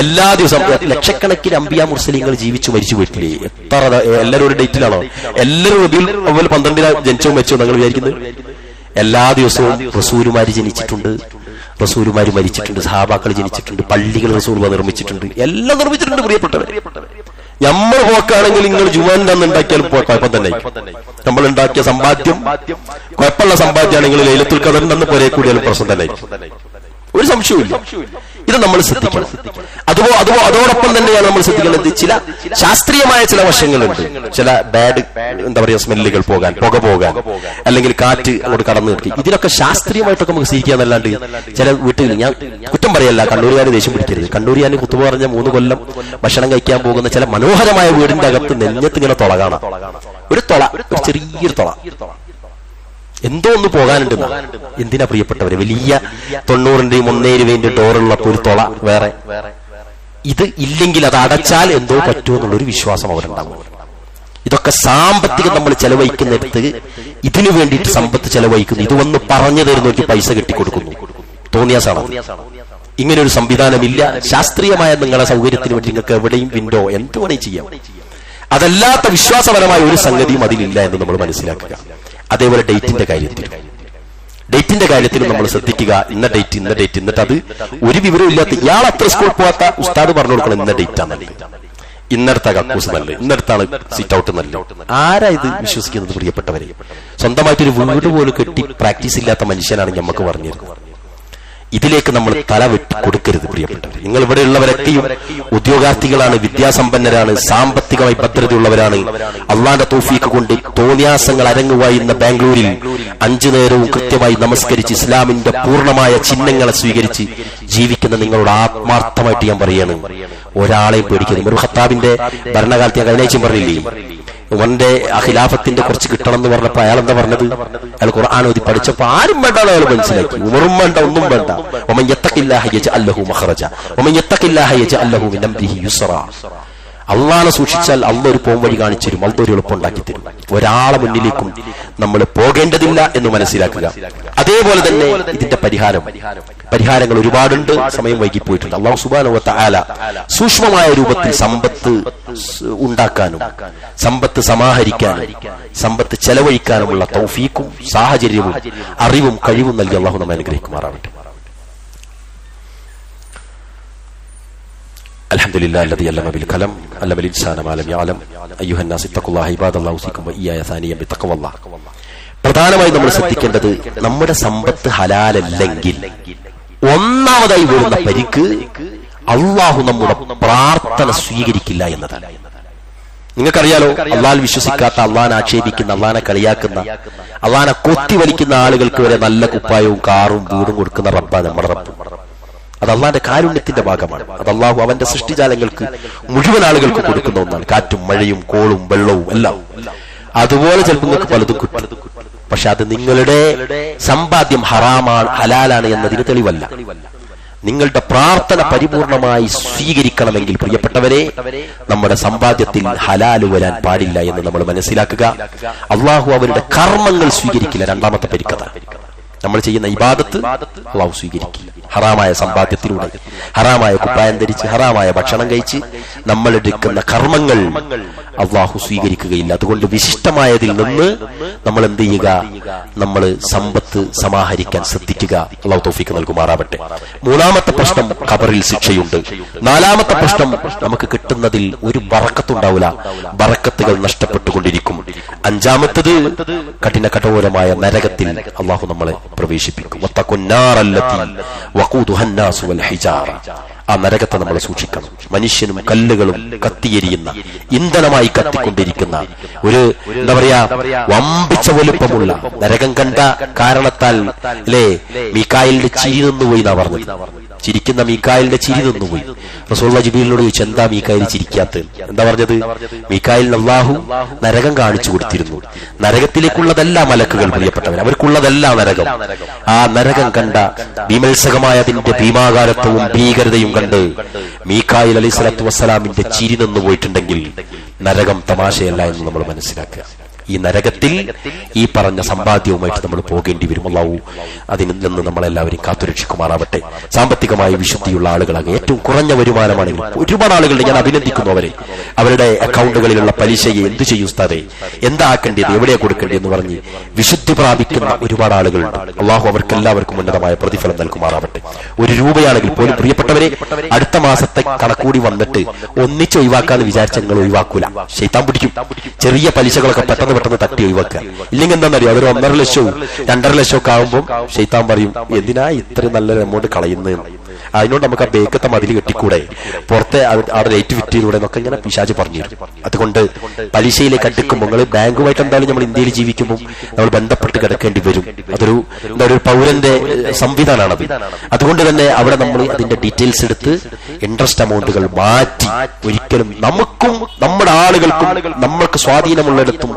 എല്ലാ ദിവസവും ലക്ഷക്കണക്കിന് അമ്പിയാ മുർസലീങ്ങൾ ജീവിച്ചു മരിച്ചു പോയിട്ടില്ലേ? എത്ര എല്ലാവരും ഒരു ഡേറ്റിലാണോ? എല്ലാവരും റബീഉൽ അവ്വൽ 12 ജനിച്ചോ മരിച്ചോ നിങ്ങൾ വിചാരിക്കുന്നത്? എല്ലാ ദിവസവും റസൂലുമാര് ജനിച്ചിട്ടുണ്ട്, റസൂലുമാര് മരിച്ചിട്ടുണ്ട്, സഹാബാക്കൾ ജനിച്ചിട്ടുണ്ട്, പള്ളികൾ റസൂൽ നിർമ്മിച്ചിട്ടുണ്ട്, എല്ലാം നിർമ്മിച്ചിട്ടുണ്ട്. പ്രിയപ്പെട്ടവരെ, നമ്മൾ പോക്കാണെങ്കിൽ നിങ്ങൾ ജുമാന്റെ അന്ന് ഉണ്ടാക്കിയാലും കുഴപ്പം തന്നെ. നമ്മൾ ഉണ്ടാക്കിയ സമ്പാദ്യം കുഴപ്പമുള്ള സമ്പാദ്യമാണെങ്കിൽ ലൈലത്തുൽ ഖദറിന്റെ അന്ന് പുരയെ കൂടിയാലും പ്രശ്നം തന്നെ, ഒരു സംശയവുമില്ല. ഇത് നമ്മൾ ശ്രദ്ധിക്കണം. അതോടൊപ്പം തന്നെയാണ് നമ്മൾ ശ്രദ്ധിക്കേണ്ടത് ചില ശാസ്ത്രീയമായ ചില വശങ്ങളുണ്ട്. ചില ബാഡ് എന്താ പറയുക സ്മെല്ലുകൾ പോകാൻ, പുക പോകാൻ, അല്ലെങ്കിൽ കാറ്റ് അങ്ങോട്ട് കടന്നു നിർത്തി, ഇതിനൊക്കെ ശാസ്ത്രീയമായിട്ടൊക്കെ നമുക്ക് സ്വീകരിക്കാന്നല്ലാണ്ട് ചില വീട്ടിൽ, ഞാൻ കുറ്റം പറയല്ല, കണ്ണൂരുകാർ ദേഷ്യം പിടിക്കരുത്. കണ്ണൂരുകാരന് കുത്തു പറഞ്ഞ 3 കൊല്ലം ഭക്ഷണം കഴിക്കാൻ പോകുന്ന ചില മനോഹരമായ വീടിന്റെ അകത്ത് നെഞ്ഞത്ത് ഇങ്ങനെ തുള കാണാം. ഒരു തുള, ഒരു ചെറിയൊരു തുള, എന്തോ ഒന്ന് പോകാനുണ്ട്. എന്തിനാ പ്രിയപ്പെട്ടവരെ? വലിയ 90-ന്റെയും 1 രൂപയുടെ ഡോറുള്ളപ്പോൾ ഒരു തുള വേറെ. ഇത് ഇല്ലെങ്കിൽ അത് അടച്ചാൽ എന്തോ പറ്റുമെന്നുള്ളൊരു വിശ്വാസം അവരുണ്ടാകും. ഇതൊക്കെ സാമ്പത്തികം നമ്മൾ ചെലവഴിക്കുന്നിടത്ത് ഇതിനു വേണ്ടിയിട്ട് സമ്പത്ത് ചെലവഴിക്കുന്നു. ഇത് വന്ന് പറഞ്ഞു തരുന്നവർക്ക് പൈസ കെട്ടിക്കൊടുക്കുന്നു. തോന്നിയാസാണ്. ഇങ്ങനെ ഒരു സംവിധാനമില്ല. ശാസ്ത്രീയമായ നിങ്ങളുടെ സൗകര്യത്തിന് വേണ്ടി നിങ്ങൾക്ക് എവിടെയും വിൻഡോ എന്ത് വേണേലും ചെയ്യാം. അതല്ലാത്ത വിശ്വാസപരമായ ഒരു സംഗതിയും അതിലില്ല എന്ന് നമ്മൾ മനസ്സിലാക്കുക. അതേപോലെ ഡേറ്റിന്റെ കാര്യത്തിൽ നമ്മൾ ശ്രദ്ധിക്കുക. ഇന്ന ഡേറ്റ്, എന്നിട്ട് അത് ഒരു വിവരവും ഇല്ലാത്ത ഇയാൾ അത്ര സ്കൂൾ പോകാത്ത ഉസ്താദ് പറഞ്ഞു കൊടുക്കണം, ഇന്ന ഡേറ്റ് ആണ്, ഇന്നടത്ത കക്കൂസ് നല്ല, ഇന്നടത്താണ് സിറ്റ് ഔട്ട് നല്ല. ആരാ ഇത് വിശ്വസിക്കുന്നത് പ്രിയപ്പെട്ടവരെ? സ്വന്തമായിട്ടൊരു വീട് പോലും കെട്ടി പ്രാക്ടീസ് ഇല്ലാത്ത മനുഷ്യനാണ് നമുക്ക് പറഞ്ഞിരുന്നത്. ഇതിലേക്ക് നമ്മൾ തല വെട്ടി കൊടുക്കരുത് പ്രിയപ്പെട്ടവർ. നിങ്ങൾ ഇവിടെ ഉള്ളവരൊക്കെയും ഉദ്യോഗാർത്ഥികളാണ്, വിദ്യാസമ്പന്നരാണ്, സാമ്പത്തികമായി ഭദ്രതയുള്ളവരാണ്. അള്ളാന്റെ തൗഫീഖ് കൊണ്ട് തോന്നിയാസങ്ങൾ അരങ്ങുവായുന്ന ബാംഗ്ലൂരിൽ 5 നേരവും കൃത്യമായി നമസ്കരിച്ച് ഇസ്ലാമിന്റെ പൂർണ്ണമായ ചിഹ്നങ്ങളെ സ്വീകരിച്ച് ജീവിക്കുന്ന നിങ്ങളോട് ആത്മാർത്ഥമായിട്ട് ഞാൻ പറയാണ്, ഒരാളെയും പേടിക്കരുത്. ഉമർ ഖത്താബിന്റെ ഭരണകാലത്ത് ഞാൻ കഴിഞ്ഞ പറഞ്ഞില്ലേ, ഉമറിന്റെ ആ ഖിലാഫത്തിന്റെ കുറച്ച് കിട്ടണം എന്ന് പറഞ്ഞപ്പോ അയാൾ എന്താ പറഞ്ഞത്? അയാൾ ഖുർആൻ ഓതി പഠിച്ചപ്പോ ആരും വേണ്ടാന്ന് അയാൾ മനസ്സിലാക്കി. ഉമറും വേണ്ട, ഒന്നും വേണ്ട. വമൻ യത്തഖില്ലാഹ യജ്അൽ ലഹു മഖ്റജ വമൻ യത്തഖില്ലാഹ യജ്അൽ ലഹു മിൻ അംരിഹി യുസ്റാ. അള്ളാഹനെ സൂക്ഷിച്ചാൽ അള്ളാഹ് ഒരു പോംവഴി കാണിച്ചു തരും, അള്ളാഹ് ഒരു എളുപ്പമുണ്ടാക്കി തരും. ഒരാളെ മുന്നിലേക്കും നമ്മൾ പോകേണ്ടതില്ല എന്ന് മനസ്സിലാക്കുക. അതേപോലെ തന്നെ ഇതിന്റെ പരിഹാരങ്ങൾ ഒരുപാടുണ്ട്. സമയം വൈകിപ്പോയിട്ടുണ്ട്. അള്ളാഹു സുബ്ഹാനഹു വ തആല സൂക്ഷ്മമായ രൂപത്തിൽ സമ്പത്ത് ഉണ്ടാക്കാനും സമ്പത്ത് സമാഹരിക്കാനും സമ്പത്ത് ചെലവഴിക്കാനുമുള്ള തൗഫീഖും സാഹചര്യവും അറിവും കഴിവും നൽകി അള്ളാഹു നമ്മെ അനുഗ്രഹിക്കുമാറാവട്ടെ. الحمدلله الذي علم بالقلم علم الانسان ما لم يعلم ايها الناس اتقوا الله عباد الله اوصيكم واياي ثانيا بتقوى الله. പ്രധാനമായി നമ്മൾ ശ്രദ്ധിക്കേണ്ടത് നമ്മുടെ സമ്പത്ത് ഹലാലല്ലെങ്കിൽ ഒന്നാമതായി വരുന്ന പരിക്ക് അള്ളാഹു നമ്മുടെ പ്രാർത്ഥന സ്വീകരിക്കില്ല എന്നതാണ്. നിങ്ങൾക്കറിയാലോ, അള്ളാഹ് വിശ്വസിക്കാത്ത, അള്ളാഹനെ ആക്ഷേപിക്കുന്ന, അള്ളാഹനെ കളിയാക്കുന്ന, അള്ളാഹനെ കൊത്തിവലിക്കുന്ന ആളുകൾക്ക് വരെ നല്ല കുപ്പായവും കാറും വീടും കൊടുക്കുന്ന റബ്ബാണ് നമ്മുടെ റബ്ബ്. അത് അള്ളാന്റെ കാരുണ്യത്തിന്റെ ഭാഗമാണ്. അത് അള്ളാഹു അവന്റെ സൃഷ്ടിജാലങ്ങൾക്ക് മുഴുവൻ ആളുകൾക്ക് കൊടുക്കുന്ന ഒന്നാണ്. കാറ്റും മഴയും കോളും വെള്ളവും എല്ലാം. അതുപോലെ ചിലപ്പോൾ നിങ്ങൾക്ക് പലതും കിട്ടും. പക്ഷെ അത് നിങ്ങളുടെ സമ്പാദ്യം ഹറാമാണ്, ഹലാലാണ് എന്നതിന് തെളിവല്ല. നിങ്ങളുടെ പ്രാർത്ഥന പരിപൂർണമായി സ്വീകരിക്കണമെങ്കിൽ പ്രിയപ്പെട്ടവരെ, നമ്മുടെ സമ്പാദ്യത്തിൽ ഹലാല് വരാൻ പാടില്ല എന്ന് നമ്മൾ മനസ്സിലാക്കുക. അള്ളാഹു അവരുടെ കർമ്മങ്ങൾ സ്വീകരിക്കില്ല. രണ്ടാമത്തെ പരിക്കഥ, നമ്മൾ ചെയ്യുന്ന ഇബാദത്ത് അള്ളാഹു സ്വീകരിക്കില്ല. ഹറാമായ സമ്പാദ്യത്തിലൂടെ, ഹറാമായ കുപ്പായം ധരിച്ച്, ഹറാമായ ഭക്ഷണം കഴിച്ച് നമ്മൾ എടുക്കുന്ന കർമ്മങ്ങൾ അള്ളാഹു സ്വീകരിക്കുകയില്ല. അതുകൊണ്ട് വിശിഷ്ടമായതിൽ നിന്ന് നമ്മൾ എന്ത് ചെയ്യുക? നമ്മൾ സമ്പത്ത് സമാഹരിക്കാൻ ശ്രദ്ധിക്കുക. അള്ളാഹു തൗഫീഖ് നൽകുമാറാവട്ടെ. മൂന്നാമത്തെ പ്രശ്നം, ഖബറിൽ ശിക്ഷയുണ്ട്. നാലാമത്തെ പ്രശ്നം, നമുക്ക് കിട്ടുന്നതിൽ ഒരു ബറക്കത്തുണ്ടാവില്ല, ബറക്കത്തുകൾ നഷ്ടപ്പെട്ടുകൊണ്ടിരിക്കും. അഞ്ചാമത്തത്, കഠിന കഠോരമായ നരകത്തിൽ അള്ളാഹു നമ്മളെ പ്രവേശിപ്പിക്കും. ആ നരകത്തെ നമ്മൾ സൂക്ഷിക്കണം. മനുഷ്യനും കല്ലുകളും കത്തിയെരിയുന്ന ഇന്ധനമായി കത്തിക്കൊണ്ടിരിക്കുന്ന ഒരു എന്താ പറയാ വമ്പിച്ച വലുപ്പമുള്ള നരകം കണ്ട കാരണത്താൽ അല്ലേ മീകായിലിന്റെ ചിരി നിന്നുപോയി എന്നാ പറഞ്ഞത്. ചിരിക്കുന്ന മീകായിലിന്റെ ചിരി നിന്നുപോയി. റസൂലുള്ളാഹി ജിബ്രീലിനോട് ചോദിച്ചു, എന്താ മീകായിൽ ചിരിക്കാത്തത്? എന്താ പറഞ്ഞത്? മീകായിലിന് അല്ലാഹു നരകം കാണിച്ചു കൊടുത്തിരുന്നു. നരകത്തിലേക്കുള്ളതല്ല മലക്കുകൾ പ്രിയപ്പെട്ടവർ, അവർക്കുള്ളതല്ല നരകം. ആ നരകം കണ്ട ഭീമത്സകമായ അതിന്റെ ഭീമാകാരത്വവും ഭീകരതയും കണ്ട് മീകായിൽ അലൈഹി സ്വലാത്തു വസ്സലാമിന്റെ ചിരി നിന്നു പോയിട്ടുണ്ടെങ്കിൽ നരകം തമാശയല്ല എന്ന് നമ്മൾ മനസ്സിലാക്കുക. ഈ നരകത്തിൽ ഈ പറഞ്ഞ സമ്പാദ്യവുമായിട്ട് നമ്മൾ പോകേണ്ടി വരും. അല്ലാഹു അതിൽ നിന്ന് നമ്മളെല്ലാവരും കാത്തുരക്ഷിക്കുമാറാവട്ടെ. സാമ്പത്തികമായി വിശുദ്ധിയുള്ള ആളുകളാകെ ഏറ്റവും കുറഞ്ഞ വരുമാനമാണെങ്കിൽ ഒരുപാട് ആളുകളുടെ ഞാൻ അഭിനന്ദിക്കുന്നു അവരുടെ അക്കൗണ്ടുകളിലുള്ള പലിശയെ എന്ത് ചെയ്യും ഉസ്താദേ, എന്താക്കേണ്ടത്, എവിടെയാ കൊടുക്കേണ്ടത് എന്ന് പറഞ്ഞ് വിശുദ്ധി പ്രാപിക്കുന്ന ഒരുപാട് ആളുകളുണ്ട്. അല്ലാഹു അവർക്കെല്ലാവർക്കും ഉന്നതമായ പ്രതിഫലം നൽകുമാറാവട്ടെ. ഒരു രൂപയാണെങ്കിൽ പോലും പ്രിയപ്പെട്ടവരെ അടുത്ത മാസത്തെ കണക്കൂടി വന്നിട്ട് ഒന്നിച്ച് ഒഴിവാക്കാന്ന് വിചാരിച്ച നിങ്ങൾ ഒഴിവാക്കൂല, ശൈത്താൻ പിടിക്കും. ചെറിയ പലിശകളൊക്കെ പെട്ടെന്ന് തട്ടി ഒഴിവാക്കുക. ഇല്ലെങ്കിൽ എന്താണെന്നറിയോ, അതൊരു 1.5 ലക്ഷവും 2.5 ലക്ഷവും ഒക്കെ ആകുമ്പോൾ ശൈത്താൻ പറയും എന്തിനാ ഇത്രയും നല്ലൊരു എമൗണ്ട് കളയുന്നത്, അതിനോട് നമുക്ക് ആ ബേക്കത്തെ മതിൽ കെട്ടിക്കൂടെ, പുറത്തെ അവിടെ റേറ്റ് ഫിറ്റിലൂടെ എന്നൊക്കെ ഇങ്ങനെ പിശാച് പറഞ്ഞു. അതുകൊണ്ട് പലിശയിലേക്ക് അടുക്കുമ്പോൾ നിങ്ങൾ ബാങ്കുമായിട്ട് എന്തായാലും നമ്മൾ ഇന്ത്യയിൽ ജീവിക്കുമ്പോൾ നമ്മൾ ബന്ധപ്പെട്ട് കിടക്കേണ്ടി വരും. അതൊരു ഒരു പൗരന്റെ സംവിധാനമാണത്. അതുകൊണ്ട് തന്നെ അവിടെ നമ്മൾ അതിന്റെ ഡീറ്റെയിൽസ് എടുത്ത് ഇൻട്രസ്റ്റ് എമൗണ്ടുകൾ മാറ്റി ഒരിക്കലും നമുക്കും നമ്മുടെ ആളുകൾക്കും നമ്മൾക്ക് സ്വാധീനമുള്ളിടത്തും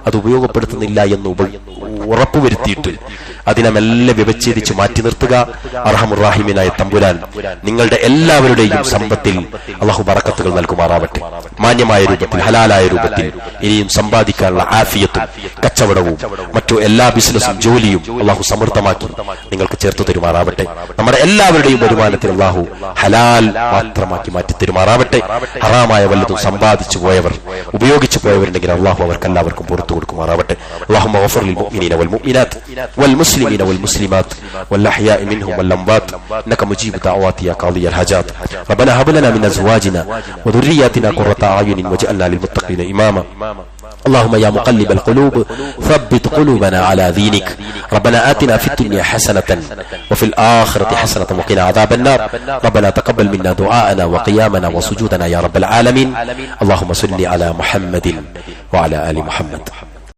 അത് ഉപയോഗപ്പെടുത്തുന്നില്ല എന്ന് ഉറപ്പുവരുത്തിയിട്ട് അതിനെ മെല്ലെ വിവച്ഛേദിച്ച് മാറ്റി നിർത്തുക. അർഹമുർ-റഹീമിനായ തമ്പുരാൻ നിങ്ങളുടെ എല്ലാവരുടെയും സമ്പത്തിൽ അല്ലാഹു ബറക്കത്തുകൾ നൽകുമാറാവട്ടെ. മാന്യമായ രൂപത്തിൽ ഹലാലായ രൂപത്തിൽ ഇനിയും സമ്പാദിക്കാനുള്ള ആഫിയത്തും കച്ചവടവും മറ്റു എല്ലാ ബിസിനസ്സും ജോലിയും അല്ലാഹു സമൃദ്ധമാക്കി നിങ്ങൾക്ക് ചേർത്തു തരുമാറാവട്ടെ. നമ്മുടെ എല്ലാവരുടെയും വരുമാനത്തിൽ അല്ലാഹു ഹലാൽ മാത്രമാക്കി മാറ്റി തരുമാറാവട്ടെ. ഹറാമായ വല്ലതും സമ്പാദിച്ചു പോയവർ ഉപയോഗിച്ചു പോയവരുണ്ടെങ്കിൽ അല്ലാഹു അവർക്കെല്ലാവർക്കും പുറത്തു കൊടുക്കുമാറാവട്ടെ. اللهم اغفر للمؤمنين والمؤمنات والمسلمين والمسلمات والأحياء منهم والأموات إنك مجيب دعوات يا قاضي الحاجات. ربنا هب لنا من أزواجنا وذرياتنا قرة أعين واجعلنا للمتقين إماما. اللهم يا مقلب القلوب ثبت قلوبنا على دينك. ربنا آتنا في الدنيا حسنة وفي الآخرة حسنة وقنا عذاب النار. ربنا تقبل منا دعاءنا وقيامنا وسجودنا يا رب العالمين. اللهم صل على محمد وعلى آل محمد.